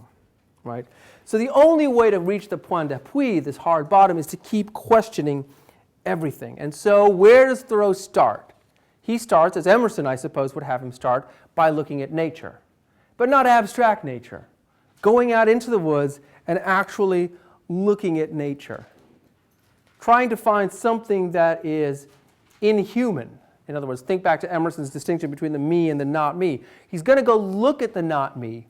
right? So the only way to reach the point d'appui, this hard bottom, is to keep questioning everything. And so where does Thoreau start? He starts, as Emerson, I suppose, would have him start, by looking at nature. But not abstract nature. Going out into the woods and actually looking at nature. Trying to find something that is inhuman. In other words, think back to Emerson's distinction between the me and the not me. He's going to go look at the not me,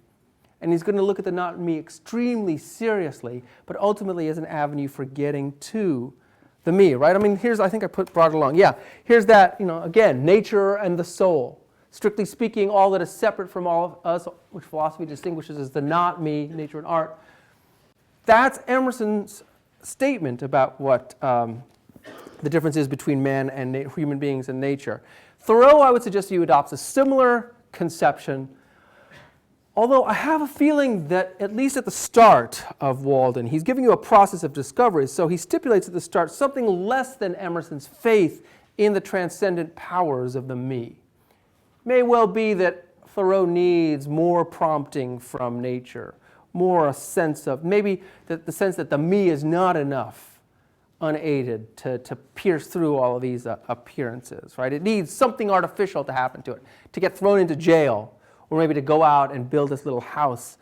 and he's going to look at the not me extremely seriously, but ultimately as an avenue for getting to the me, right? I mean, I think I brought it along. Yeah, here's that, again, nature and the soul. Strictly speaking, all that is separate from all of us, which philosophy distinguishes as the not me, nature and art. That's Emerson's statement about what the difference is between man and human beings and nature. Thoreau, I would suggest you adopts a similar conception, although I have a feeling that at least at the start of Walden, he's giving you a process of discovery, so he stipulates at the start something less than Emerson's faith in the transcendent powers of the me. May well be that Thoreau needs more prompting from nature, more a sense of, maybe the sense that the me is not enough, unaided, to pierce through all of these appearances, right? It needs something artificial to happen to it, to get thrown into jail, or maybe to go out and build this little house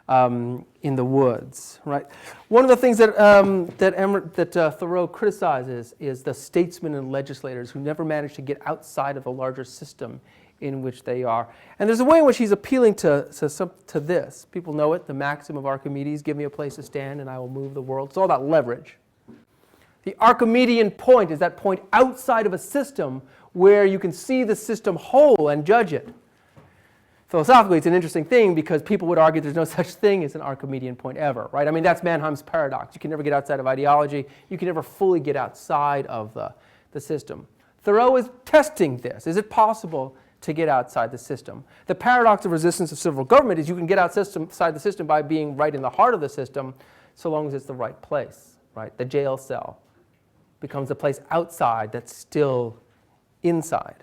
in the woods, right? One of the things that Thoreau criticizes is the statesmen and legislators who never manage to get outside of the larger system in which they are. And there's a way in which he's appealing to this. People know it, the maxim of Archimedes, give me a place to stand and I will move the world. It's all about leverage. The Archimedean point is that point outside of a system where you can see the system whole and judge it. Philosophically, it's an interesting thing because people would argue there's no such thing as an Archimedean point ever, right? I mean, that's Mannheim's paradox. You can never get outside of ideology. You can never fully get outside of the system. Thoreau is testing this. Is it possible to get outside the system? The paradox of resistance of civil government is you can get outside the system by being right in the heart of the system so long as it's the right place, right? The jail cell becomes a place outside that's still inside.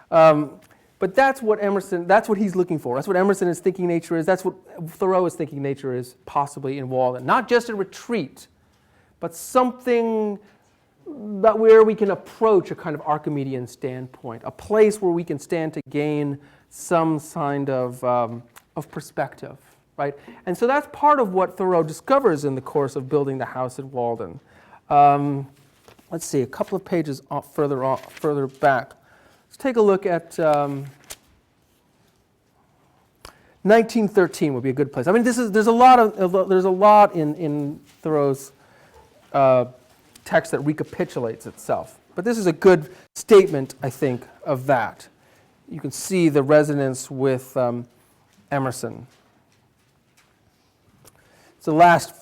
But that's what he's looking for. That's what Emerson is thinking nature is. That's what Thoreau is thinking nature is possibly in Walden. Not just a retreat, but something that where we can approach a kind of Archimedean standpoint, a place where we can stand to gain some kind of perspective, right? And so that's part of what Thoreau discovers in the course of building the house at Walden. Let's see, a couple of pages further back. Let's take a look at 1913 would be a good place. I mean, there's a lot in Thoreau's text that recapitulates itself. But this is a good statement, I think, of that. You can see the resonance with Emerson. It's the last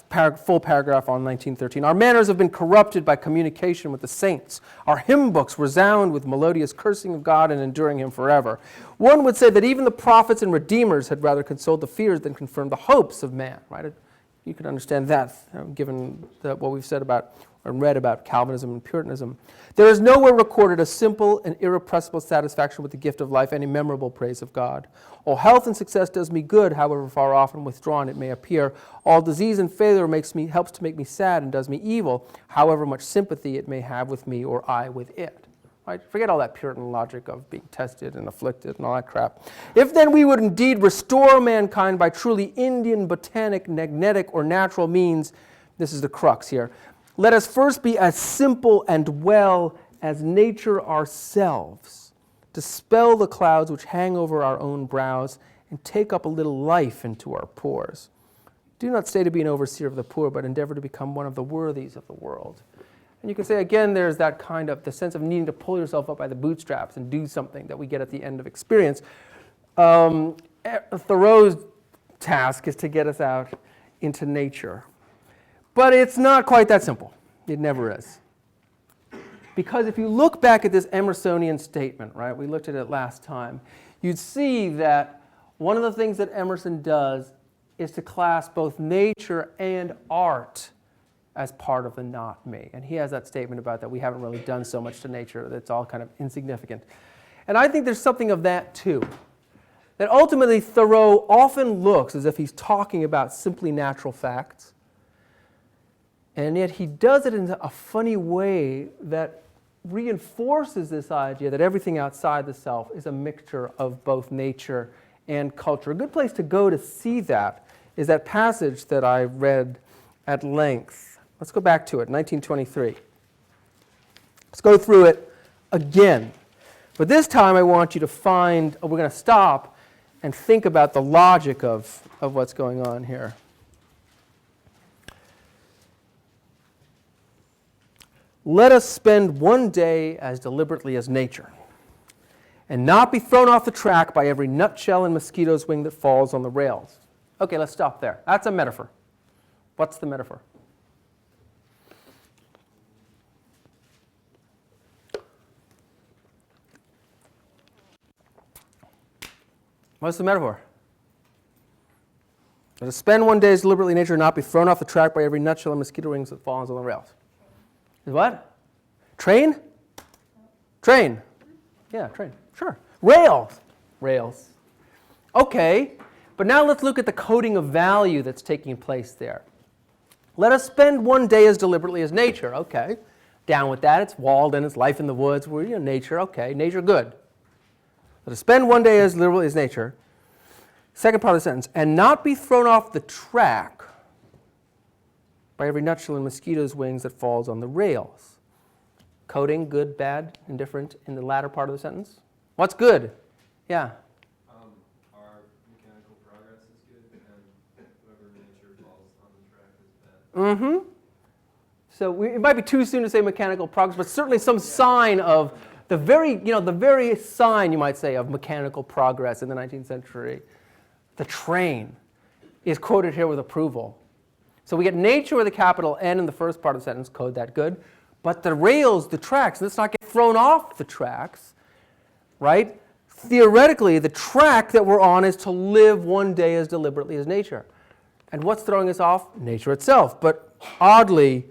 full paragraph on 1913. Our manners have been corrupted by communication with the saints. Our hymn books resound with melodious cursing of God and enduring him forever. One would say that even the prophets and redeemers had rather consoled the fears than confirmed the hopes of man. Right? You can understand that, given what we've said about and read about Calvinism and Puritanism. There is nowhere recorded a simple and irrepressible satisfaction with the gift of life, any memorable praise of God. All health and success does me good, however far off and withdrawn it may appear. All disease and failure helps to make me sad and does me evil, however much sympathy it may have with me or I with it. Right? Forget all that Puritan logic of being tested and afflicted and all that crap. If then we would indeed restore mankind by truly Indian, botanic, magnetic, or natural means, this is the crux here, let us first be as simple and well as nature ourselves, dispel the clouds which hang over our own brows, and take up a little life into our pores. Do not stay to be an overseer of the poor, but endeavor to become one of the worthies of the world. And you can say, again, there's that kind of, the sense of needing to pull yourself up by the bootstraps and do something that we get at the end of experience. Thoreau's task is to get us out into nature. But it's not quite that simple. It never is. Because if you look back at this Emersonian statement, right, we looked at it last time, you'd see that one of the things that Emerson does is to class both nature and art as part of the not me. And he has that statement about that we haven't really done so much to nature, that it's all kind of insignificant. And I think there's something of that too. That ultimately Thoreau often looks as if he's talking about simply natural facts, and yet he does it in a funny way that reinforces this idea that everything outside the self is a mixture of both nature and culture. A good place to go to see that is that passage that I read at length. Let's go back to it, 1923. Let's go through it again. But this time I want you to find, we're going to stop and think about the logic of what's going on here. Let us spend one day as deliberately as nature, and not be thrown off the track by every nutshell and mosquito's wing that falls on the rails. Okay, let's stop there. That's a metaphor. What's the metaphor? What's the metaphor? Let us spend one day as deliberately in nature and not be thrown off the track by every nutshell and mosquito wings that falls on the rails. Is what? Train? Train. Yeah, train. Sure. Rails. Rails. Okay, but now let's look at the coding of value that's taking place there. Let us spend one day as deliberately as nature. Okay, down with that. It's Walden. It's life in the woods. We're nature. Okay, nature good. Let us spend one day as deliberately as nature. Second part of the sentence. And not be thrown off the track by every nutshell and mosquito's wings that falls on the rails. Coding, good, bad, indifferent in the latter part of the sentence. What's good? Yeah. Our mechanical progress is good, and whoever nature falls on the track is bad. Mm-hmm. So it might be too soon to say mechanical progress, but certainly some sign of the very sign, you might say, of mechanical progress in the 19th century. The train is quoted here with approval. So we get nature with a capital N in the first part of the sentence, code that good. But the rails, the tracks, let's not get thrown off the tracks, right? Theoretically, the track that we're on is to live one day as deliberately as nature. And what's throwing us off? Nature itself, but oddly,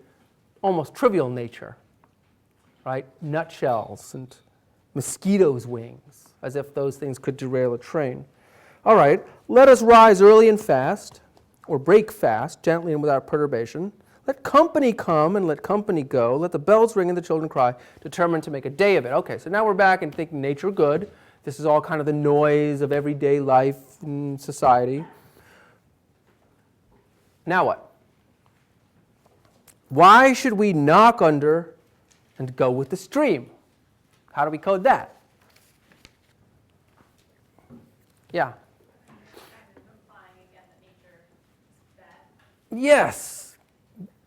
almost trivial nature, right? Nutshells and mosquitoes' wings, as if those things could derail a train. All right, let us rise early and fast, or break fast, gently and without perturbation. Let company come and let company go. Let the bells ring and the children cry, determined to make a day of it. Okay, so now we're back and thinking nature good. This is all kind of the noise of everyday life in society. Now what? Why should we knock under and go with the stream? How do we code that? Yeah. Yes,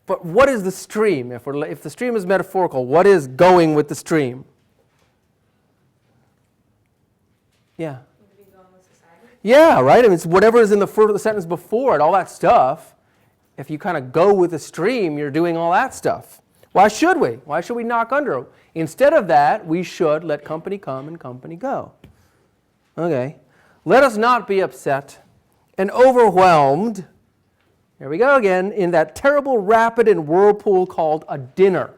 but what is the stream? If the stream is metaphorical, what is going with the stream? Yeah. Yeah, right? I mean, it's whatever is in the sentence before it, all that stuff. If you kind of go with the stream, you're doing all that stuff. Why should we? Why should we knock under? Instead of that, we should let company come and company go. Okay. Let us not be upset and overwhelmed, here we go again, in that terrible rapid and whirlpool called a dinner,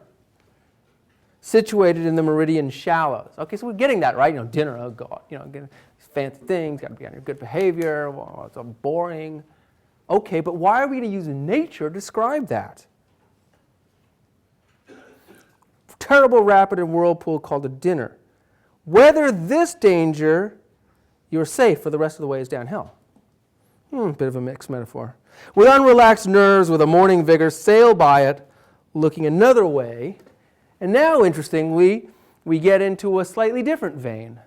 situated in the meridian shallows. Okay, so we're getting that, right? Dinner, oh God, getting these fancy things, got to be on your good behavior, well, it's so boring. Okay, but why are we going to use nature to describe that? Terrible rapid and whirlpool called a dinner. Weather this danger, you're safe, for the rest of the way is downhill. Bit of a mixed metaphor. With unrelaxed nerves, with a morning vigor, sail by it, looking another way. And now, interestingly, we get into a slightly different vein.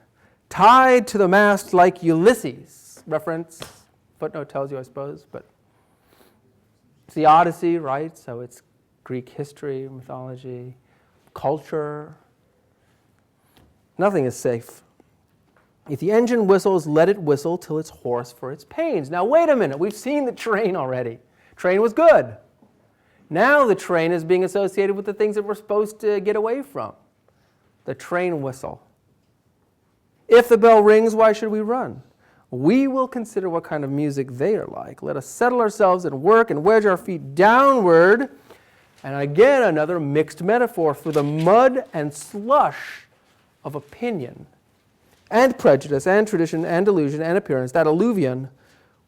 Tied to the mast like Ulysses. Reference, footnote tells you, I suppose, but it's the Odyssey, right? So it's Greek history, mythology, culture. Nothing is safe. If the engine whistles, let it whistle till it's hoarse for its pains. Now, wait a minute. We've seen the train already. Train was good. Now the train is being associated with the things that we're supposed to get away from. The train whistle. If the bell rings, why should we run? We will consider what kind of music they are like. Let us settle ourselves and work and wedge our feet downward. And again, another mixed metaphor for the mud and slush of opinion and prejudice and tradition and delusion and appearance, that alluvion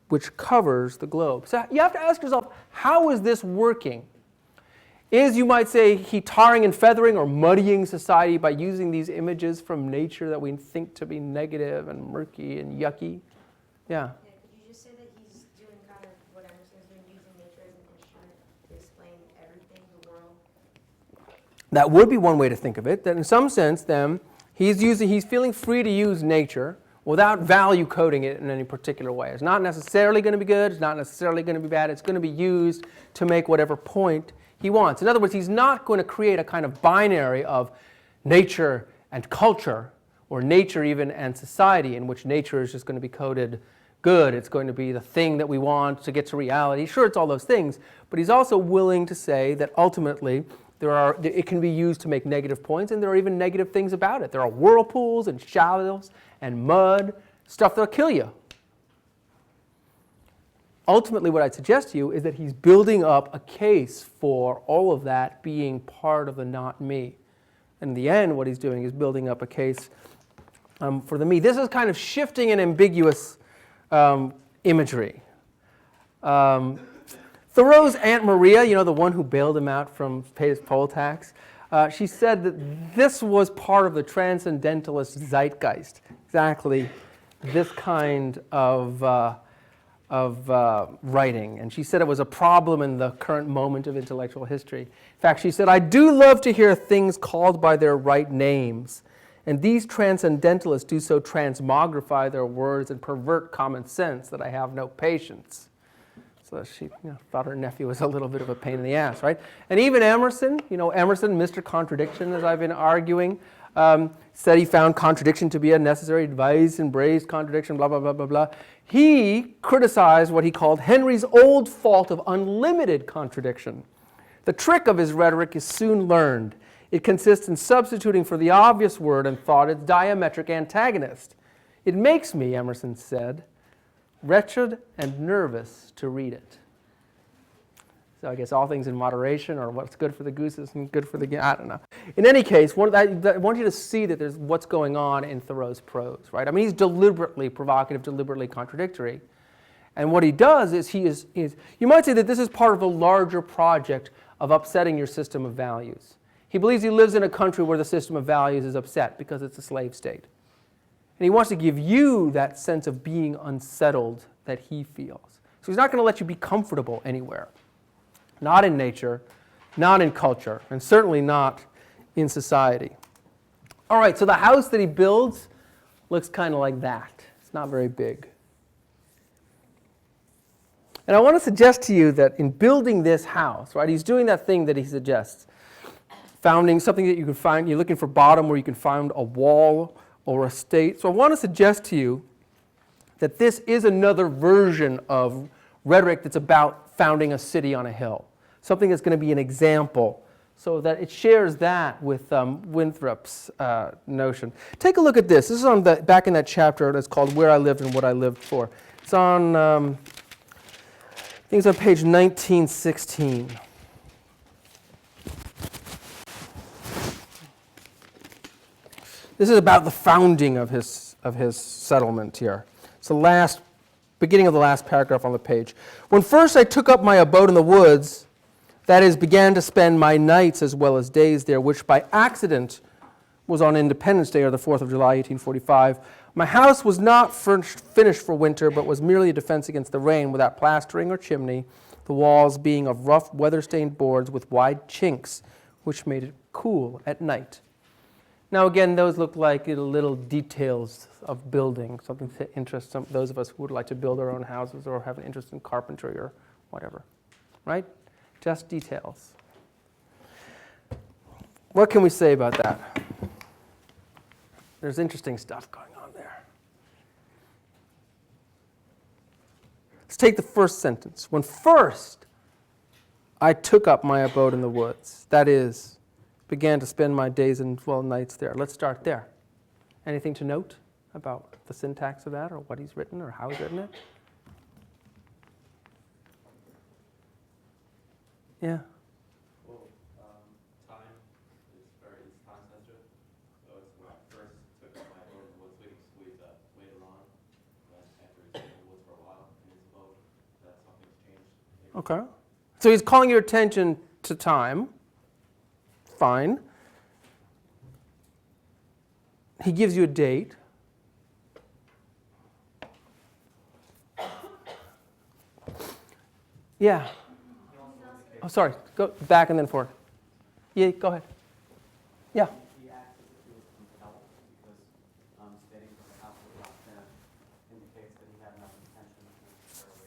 which covers the globe. So you have to ask yourself, how is this working? Is, you might say, he tarring and feathering or muddying society by using these images from nature that we think to be negative and murky and yucky? Yeah. Could you just say that he's doing kind of what Emerson's doing, using nature as an instrument to explain everything, the world? That would be one way to think of it. That in some sense, then, he's feeling free to use nature without value coding it in any particular way. It's not necessarily going to be good. It's not necessarily going to be bad. It's going to be used to make whatever point he wants. In other words, he's not going to create a kind of binary of nature and culture, or nature even and society, in which nature is just going to be coded good. It's going to be the thing that we want to get to reality. Sure, it's all those things, but he's also willing to say that ultimately it can be used to make negative points, and there are even negative things about it. There are whirlpools and shallows and mud, stuff that'll kill you. Ultimately, what I'd suggest to you is that he's building up a case for all of that being part of the not me. In the end, what he's doing is building up a case for the me. This is kind of shifting and ambiguous imagery. Thoreau's Aunt Maria, the one who bailed him out from pay his poll tax, she said that this was part of the Transcendentalist zeitgeist, exactly this kind of writing. And she said it was a problem in the current moment of intellectual history. In fact, she said, I do love to hear things called by their right names. And these transcendentalists do so transmogrify their words and pervert common sense that I have no patience. So she thought her nephew was a little bit of a pain in the ass, right? And even Emerson, Emerson, Mr. Contradiction, as I've been arguing, said he found contradiction to be a necessary device, embraced contradiction, blah, blah, blah, blah, blah. He criticized what he called Henry's old fault of unlimited contradiction. The trick of his rhetoric is soon learned. It consists in substituting for the obvious word and thought its diametric antagonist. It makes me, Emerson said, wretched and nervous to read it. So I guess all things in moderation, or what's good for the goose isn't good for the gander. I don't know. In any case, I want you to see that there's what's going on in Thoreau's prose, right? I mean, he's deliberately provocative, deliberately contradictory. And what he does is you might say that this is part of a larger project of upsetting your system of values. He believes he lives in a country where the system of values is upset because it's a slave state. And he wants to give you that sense of being unsettled that he feels. So he's not going to let you be comfortable anywhere. Not in nature, not in culture, and certainly not in society. All right, so the house that he builds looks kind of like that. It's not very big. And I want to suggest to you that in building this house, right, he's doing that thing that he suggests. Founding something that you can find, you're looking for bottom where you can find a wall or a state. So I want to suggest to you that this is another version of rhetoric that's about founding a city on a hill. Something that's going to be an example, so that it shares that with Winthrop's notion. Take a look at this. This is on back in that chapter that's called Where I Lived and What I Lived For. It's on, I think it's on page 1916. This is about the founding of his settlement here. It's the beginning of the last paragraph on the page. When first I took up my abode in the woods, that is, began to spend my nights as well as days there, which by accident was on Independence Day, or the 4th of July, 1845. My house was not finished for winter, but was merely a defense against the rain, without plastering or chimney, the walls being of rough, weather-stained boards with wide chinks, which made it cool at night. Now again, those look like little details of building, something to interest those of us who would like to build our own houses or have an interest in carpentry or whatever, right? Just details. What can we say about that? There's interesting stuff going on there. Let's take the first sentence. When first I took up my abode in the woods, that is, began to spend my days and nights there. Let's start there. Anything to note about the syntax of that, or what he's written, or how he's written it? Yeah. Well, time is time sensitive. So it's when I first took up my abode in the woods, we later on, after he's been in the woods for a while in his abode, that something's changed. Okay. So he's calling your attention to time. Fine. He gives you a date. Yeah. Oh, sorry. Go back and then forward. Yeah, go ahead. Yeah. He acts as if he was compelled because stating that the house was not finished indicates that he had enough intention to necessarily.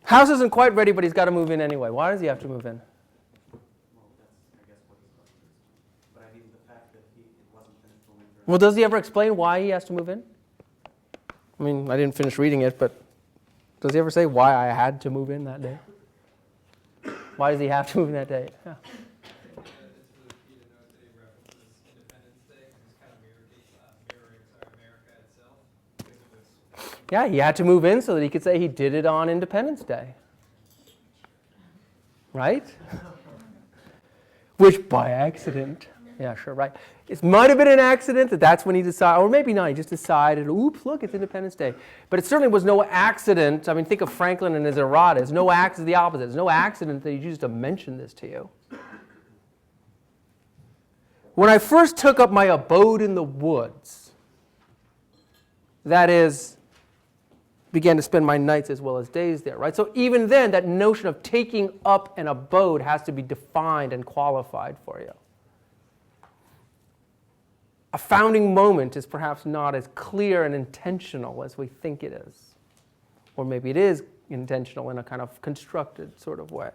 House isn't quite ready, but he's got to move in anyway. Why does he have to move in? Well, that's, I guess, what he's supposed to do. But I mean, the fact that it wasn't finished for winter. Well, does he ever explain why he has to move in? I mean, I didn't finish reading it, but does he ever say why I had to move in that day? Why does he have to move in that day? Yeah. It's for the key to note that he references Independence Day, and he's kind of mirroring America itself, because it was. Yeah, he had to move in so that he could say he did it on Independence Day. Right? Which by accident. Yeah, sure, right. It might have been an accident that's when he decided, or maybe not, he just decided, oops, look, it's Independence Day. But it certainly was no accident. I mean, think of Franklin and his errata. It's no accident, the opposite. It's no accident that he used to mention this to you. When I first took up my abode in the woods, that is, began to spend my nights as well as days there, right? So even then, that notion of taking up an abode has to be defined and qualified for you. A founding moment is perhaps not as clear and intentional as we think it is. Or maybe it is intentional in a kind of constructed sort of way.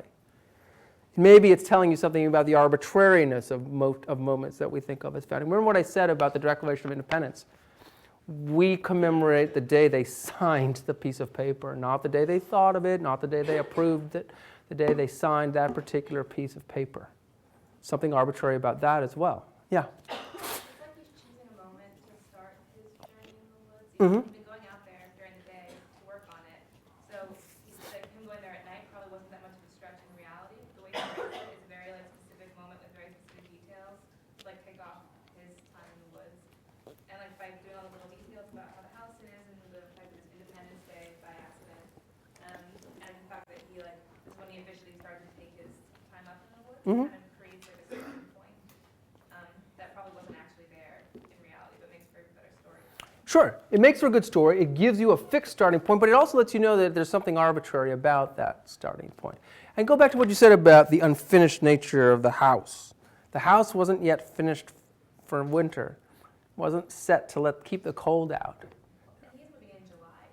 Maybe it's telling you something about the arbitrariness of moments that we think of as founding. Remember what I said about the Declaration of Independence? We commemorate the day they signed the piece of paper, not the day they thought of it, not the day they approved it, the day they signed that particular piece of paper. Something arbitrary about that as well. Yeah? He's been going out there during the day to work on it. So he said him going there at night probably wasn't that much of a stretch in reality. The way he writes it is a very specific moment with very specific details, like take off his time in the woods. And by doing all the little details about how the house is and the fact that it's Independence Day by accident, and the fact that he is when he officially started to take his time up in the woods, kind of creates a starting point that probably wasn't actually there in reality, but makes for a better story. Sure, it makes for a good story. It gives you a fixed starting point, but it also lets you know that there's something arbitrary about that starting point. And go back to what you said about the unfinished nature of the house. The house wasn't yet finished for winter. It wasn't set to keep the cold out. And he's moving in July,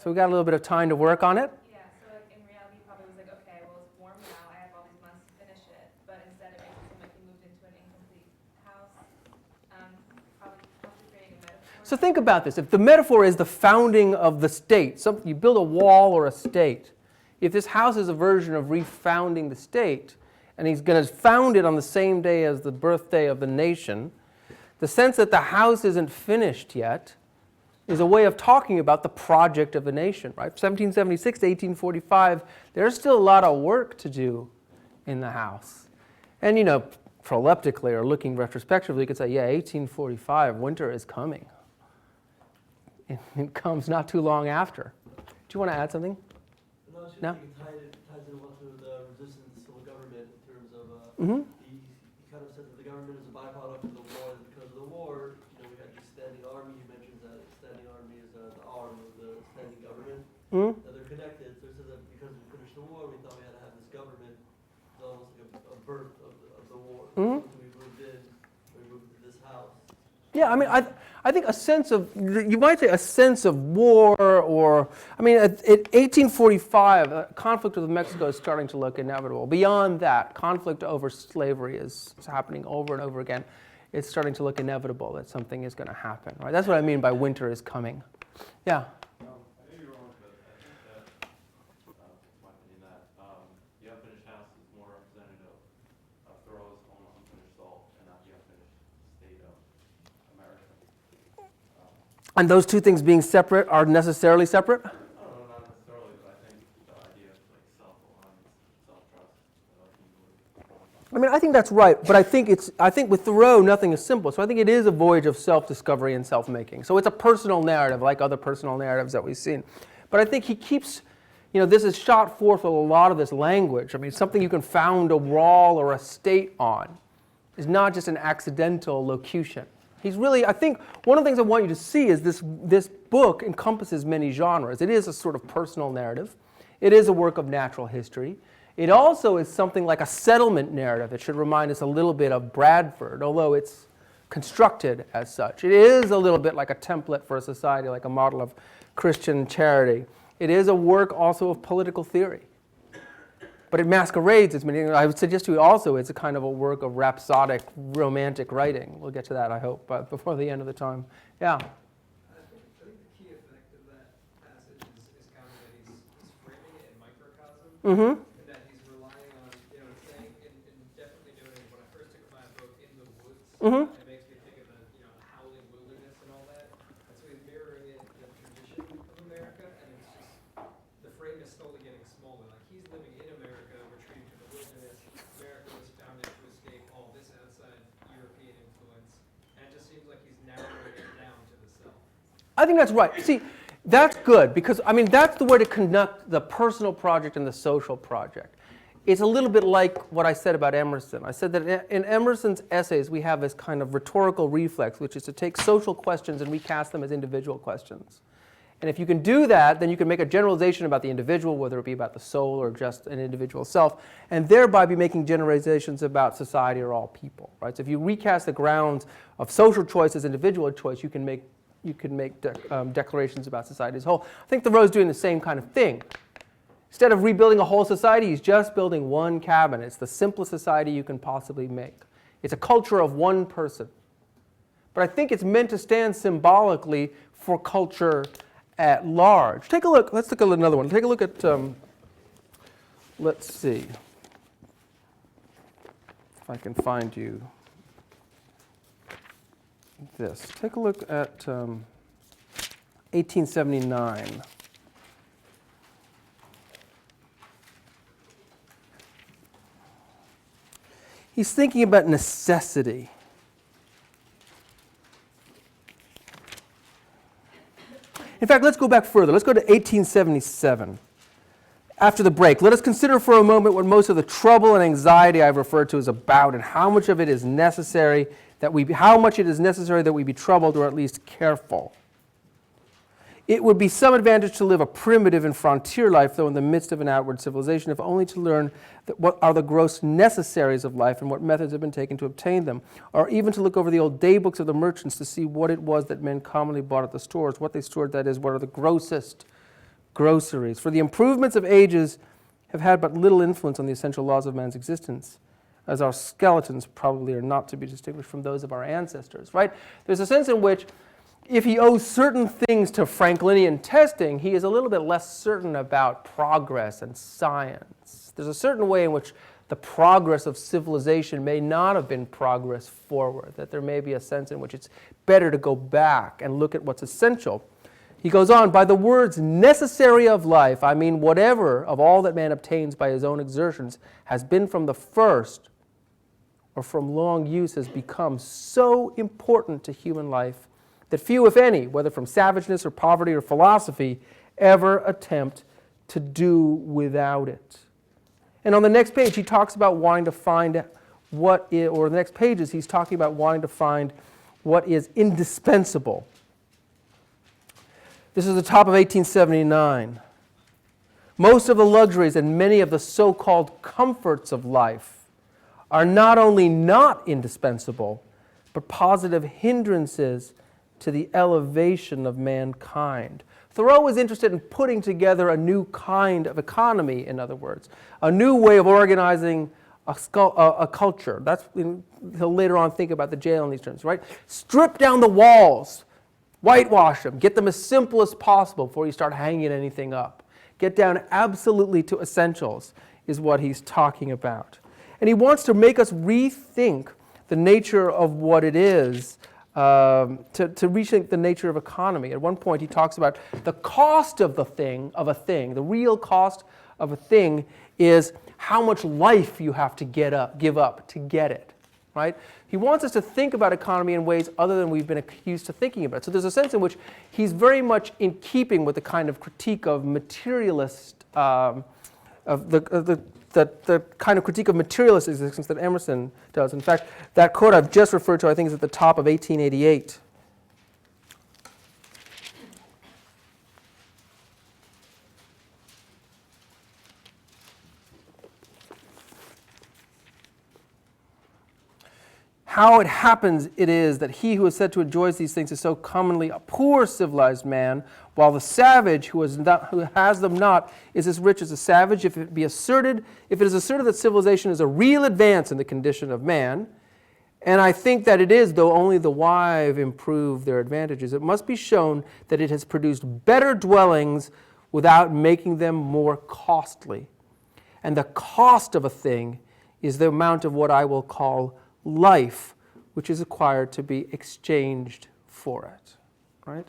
too. So we got a little bit of time to work on it. Yeah, so like in reality, he probably was like, okay, well, it's warm now, I have all these months to finish it, but instead it makes it seem like he moved into an incomplete house, probably creating a metaphor. So think about this. If the metaphor is the founding of the state, you build a wall or a state. If this house is a version of refounding the state, and he's going to found it on the same day as the birthday of the nation, the sense that the house isn't finished yet is a way of talking about the project of the nation, right? 1776 to 1845, there's still a lot of work to do in the house. And, proleptically or looking retrospectively, you could say, yeah, 1845, winter is coming. It comes not too long after. Do you want to add something? No? No? It ties in well to the resistance to the government in terms of, Mm-hmm. he kind of said that the government is a byproduct of the war, and because of the war, we had this standing army. He mentions that standing army is the arm of the standing government. Mm-hmm. That they're connected, so he said that because we finished the war, we thought we had to have this government. It's almost like a birth of the war. Mhm. So we moved into this house. Yeah, I think a sense of, you might say a sense of war, or, at 1845, conflict with Mexico is starting to look inevitable. Beyond that, conflict over slavery is happening over and over again. It's starting to look inevitable that something is going to happen, right? That's what I mean by winter is coming. Yeah? I may be wrong, but I think that, my opinion, that the unfinished house is more representative of Thoreau's own unfinished soul and not the unfinished state of America. And those two things being separate are necessarily separate? I don't know, not necessarily, but I think the idea of like self-reliance, self-trust, I think that's right, but I think with Thoreau nothing is simple. So I think it is a voyage of self-discovery and self-making. So it's a personal narrative, like other personal narratives that we've seen. But I think he keeps, this is shot forth with a lot of this language. Something you can found a wall or a state on is not just an accidental locution. He's really, I think, one of the things I want you to see is this book encompasses many genres. It is a sort of personal narrative. It is a work of natural history. It also is something like a settlement narrative. It should remind us a little bit of Bradford, although it's constructed as such. It is a little bit like a template for a society, like a model of Christian charity. It is a work also of political theory. But it masquerades as many. I would suggest to you also it's a kind of a work of rhapsodic, romantic writing. We'll get to that, I hope, but before the end of the time. Yeah? I think the key effect of that passage is kind of that he's framing it in microcosm, Mm-hmm. and that he's relying on, it's saying, and definitely noting when I first took my book in the woods, Mm-hmm. it makes me think of the howling wilderness and all that. And so he's mirroring it, the tradition of America, and it's just, the frame is slowly getting smaller. Like he's living in America, retreating to the wilderness. America was founded to escape all this outside European influence, and it just seems like he's narrowing it down to the self. I think that's right. See, that's good because, that's the way to conduct the personal project and the social project. It's a little bit like what I said about Emerson. I said that in Emerson's essays, we have this kind of rhetorical reflex, which is to take social questions and recast them as individual questions. And if you can do that, then you can make a generalization about the individual, whether it be about the soul or just an individual self, and thereby be making generalizations about society or all people, right? So if you recast the grounds of social choice as individual choice, you can make declarations about society as a whole. I think Thoreau's doing the same kind of thing. Instead of rebuilding a whole society, he's just building one cabin. It's the simplest society you can possibly make. It's a culture of one person. But I think it's meant to stand symbolically for culture at large. Take a look. Let's look at another one. Take a look at, let's see if I can find you this. Take a look at 1879. He's thinking about necessity. In fact, let's go back further. Let's go to 1877. After the break, let us consider for a moment what most of the trouble and anxiety I've referred to is about, and how much it is necessary that we be troubled or at least careful. It would be some advantage to live a primitive and frontier life, though in the midst of an outward civilization, if only to learn what are the gross necessaries of life and what methods have been taken to obtain them, or even to look over the old day books of the merchants to see what it was that men commonly bought at the stores, what they stored, that is, what are the grossest groceries. For the improvements of ages have had but little influence on the essential laws of man's existence, as our skeletons probably are not to be distinguished from those of our ancestors, right? There's a sense in which if he owes certain things to Franklinian testing, he is a little bit less certain about progress and science. There's a certain way in which the progress of civilization may not have been progress forward, that there may be a sense in which it's better to go back and look at what's essential. He goes on, by the words necessary of life, I mean whatever of all that man obtains by his own exertions has been from the first or from long use has become so important to human life that few, if any, whether from savageness or poverty or philosophy, ever attempt to do without it. And on the next page, he talks about wanting to find what is, or the next pages, he's talking about wanting to find what is indispensable. This is the top of 1879. Most of the luxuries and many of the so-called comforts of life are not only not indispensable, but positive hindrances to the elevation of mankind. Thoreau was interested in putting together a new kind of economy, in other words, a new way of organizing a culture. He'll later on think about the jail in these terms, right? Strip down the walls, whitewash them, get them as simple as possible before you start hanging anything up. Get down absolutely to essentials is what he's talking about. And he wants to make us rethink the nature of what it is, to rethink the nature of economy. At one point he talks about the cost of a thing, the real cost of a thing is how much life you have to give up to get it, right? He wants us to think about economy in ways other than we've been used to thinking about it. So there's a sense in which he's very much in keeping with the kind of critique of materialist, of the kind of critique of materialist existence that Emerson does. In fact, that quote I've just referred to, I think, is at the top of 1888. How it happens it is that he who is said to enjoy these things is so commonly a poor civilized man, while the savage who has them not is as rich as a savage. If it is asserted that civilization is a real advance in the condition of man, and I think that it is, though only the wise improve their advantages, it must be shown that it has produced better dwellings without making them more costly. And the cost of a thing is the amount of what I will call life, which is acquired to be exchanged for it, right?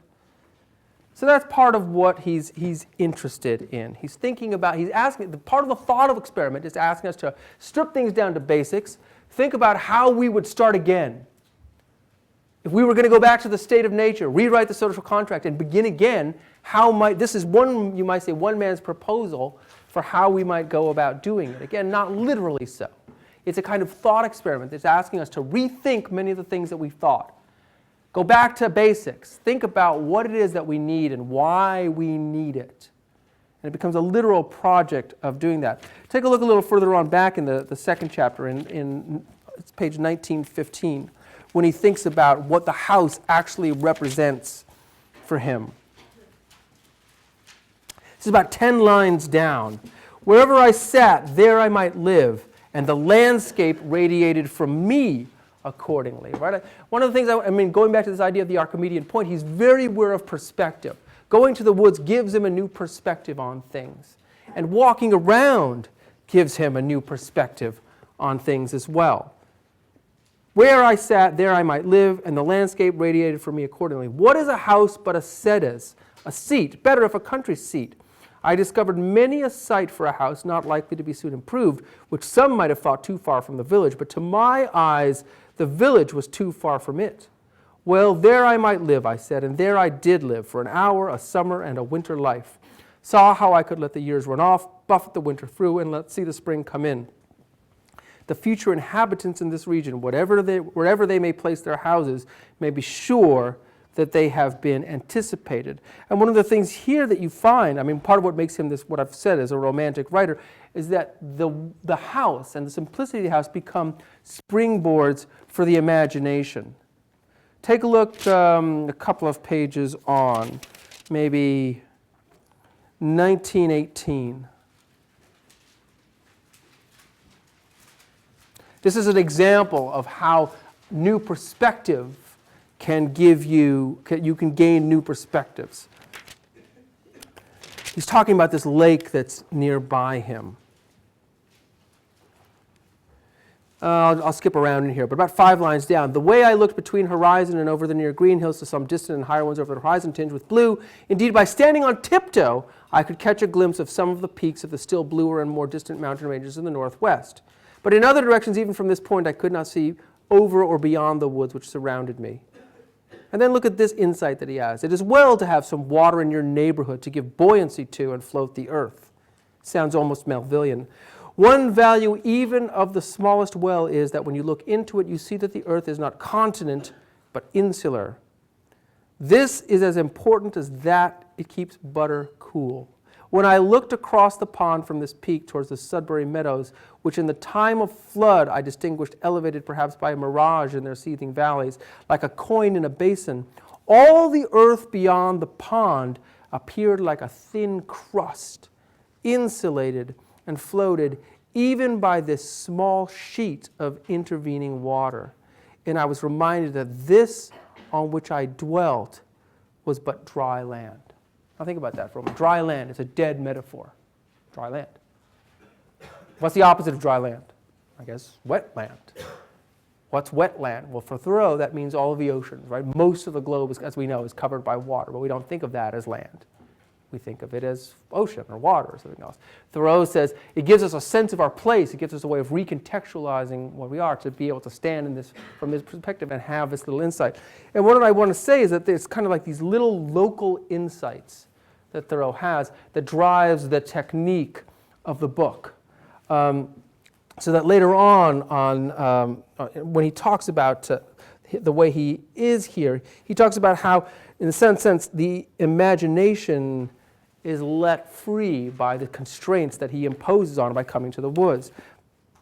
So that's part of what he's interested in. He's thinking about, he's asking, part of the thought of experiment is asking us to strip things down to basics, think about how we would start again. If we were going to go back to the state of nature, rewrite the social contract and begin again, this is one, you might say, one man's proposal for how we might go about doing it. Again, not literally so. It's a kind of thought experiment that's asking us to rethink many of the things that we've thought. Go back to basics. Think about what it is that we need and why we need it. And it becomes a literal project of doing that. Take a look a little further on back in the second chapter, in it's page 1915, when he thinks about what the house actually represents for him. This is about 10 lines down. Wherever I sat, there I might live, and the landscape radiated from me accordingly, right? One of the things, going back to this idea of the Archimedean point, he's very aware of perspective. Going to the woods gives him a new perspective on things. And walking around gives him a new perspective on things as well. Where I sat, there I might live, and the landscape radiated from me accordingly. What is a house but a sedes, a seat, better if a country seat? I discovered many a site for a house not likely to be soon improved, which some might have thought too far from the village, but to my eyes the village was too far from it. Well, there I might live, I said, and there I did live for an hour, a summer, and a winter life. Saw how I could let the years run off, buffet the winter through, and see the spring come in. The future inhabitants in this region, wherever they may place their houses, may be sure that they have been anticipated. And one of the things here that you find, part of what makes him what I've said is a romantic writer, is that the house and the simplicity of the house become springboards for the imagination. Take a look a couple of pages on, maybe 1918. This is an example of how new perspective can give you can gain new perspectives. He's talking about this lake that's nearby him. I'll skip around in here, but about 5 lines down. The way I looked between horizon and over the near green hills to some distant and higher ones over the horizon tinged with blue. Indeed, by standing on tiptoe, I could catch a glimpse of some of the peaks of the still bluer and more distant mountain ranges in the northwest. But in other directions, even from this point, I could not see over or beyond the woods which surrounded me. And then look at this insight that he has. It is well to have some water in your neighborhood to give buoyancy to and float the earth. Sounds almost Melvillian. One value even of the smallest well is that when you look into it, you see that the earth is not continent, but insular. This is as important as that it keeps butter cool. When I looked across the pond from this peak towards the Sudbury Meadows, which in the time of flood I distinguished elevated perhaps by a mirage in their seething valleys, like a coin in a basin, all the earth beyond the pond appeared like a thin crust, insulated and floated even by this small sheet of intervening water. And I was reminded that this on which I dwelt was but dry land. Now think about that for a moment. Dry land is a dead metaphor. Dry land. What's the opposite of dry land? I guess wet land. What's wet land? Well, for Thoreau, that means all of the oceans, right? Most of the globe, as we know, is covered by water, but we don't think of that as land. We think of it as ocean or water or something else. Thoreau says it gives us a sense of our place. It gives us a way of recontextualizing what we are, to be able to stand in this from this perspective and have this little insight. And what I want to say is that there's kind of like these little local insights that Thoreau has that drives the technique of the book. So that later on when he talks about the way he is here, he talks about how, in a sense, the imagination is let free by the constraints that he imposes on it by coming to the woods.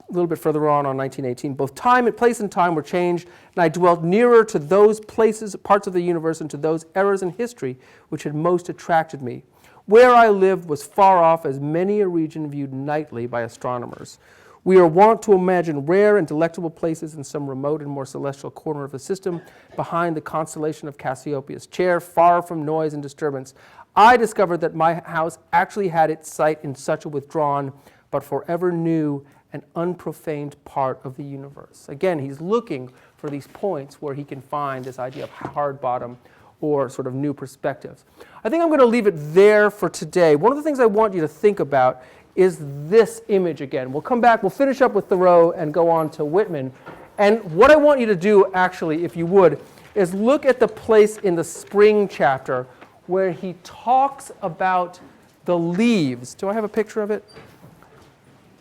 A little bit further on 1918, both place and time were changed, and I dwelt nearer to those places, parts of the universe, and to those eras in history which had most attracted me. Where I lived was far off as many a region viewed nightly by astronomers. We are wont to imagine rare and delectable places in some remote and more celestial corner of the system, behind the constellation of Cassiopeia's chair, far from noise and disturbance. I discovered that my house actually had its site in such a withdrawn, but forever new and unprofaned part of the universe. Again, he's looking for these points where he can find this idea of hard bottom or sort of new perspectives. I think I'm going to leave it there for today. One of the things I want you to think about is this image again. We'll come back, we'll finish up with Thoreau and go on to Whitman. And what I want you to do, actually, if you would, is look at the place in the spring chapter where he talks about the leaves. Do I have a picture of it?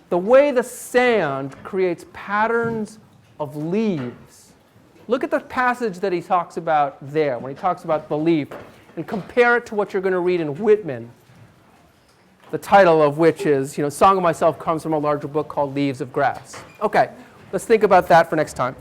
The way the sand creates patterns of leaves. Look at the passage that he talks about there, when he talks about the leaf, and compare it to what you're going to read in Whitman, the title of which is, Song of Myself comes from a larger book called Leaves of Grass. Okay, let's think about that for next time.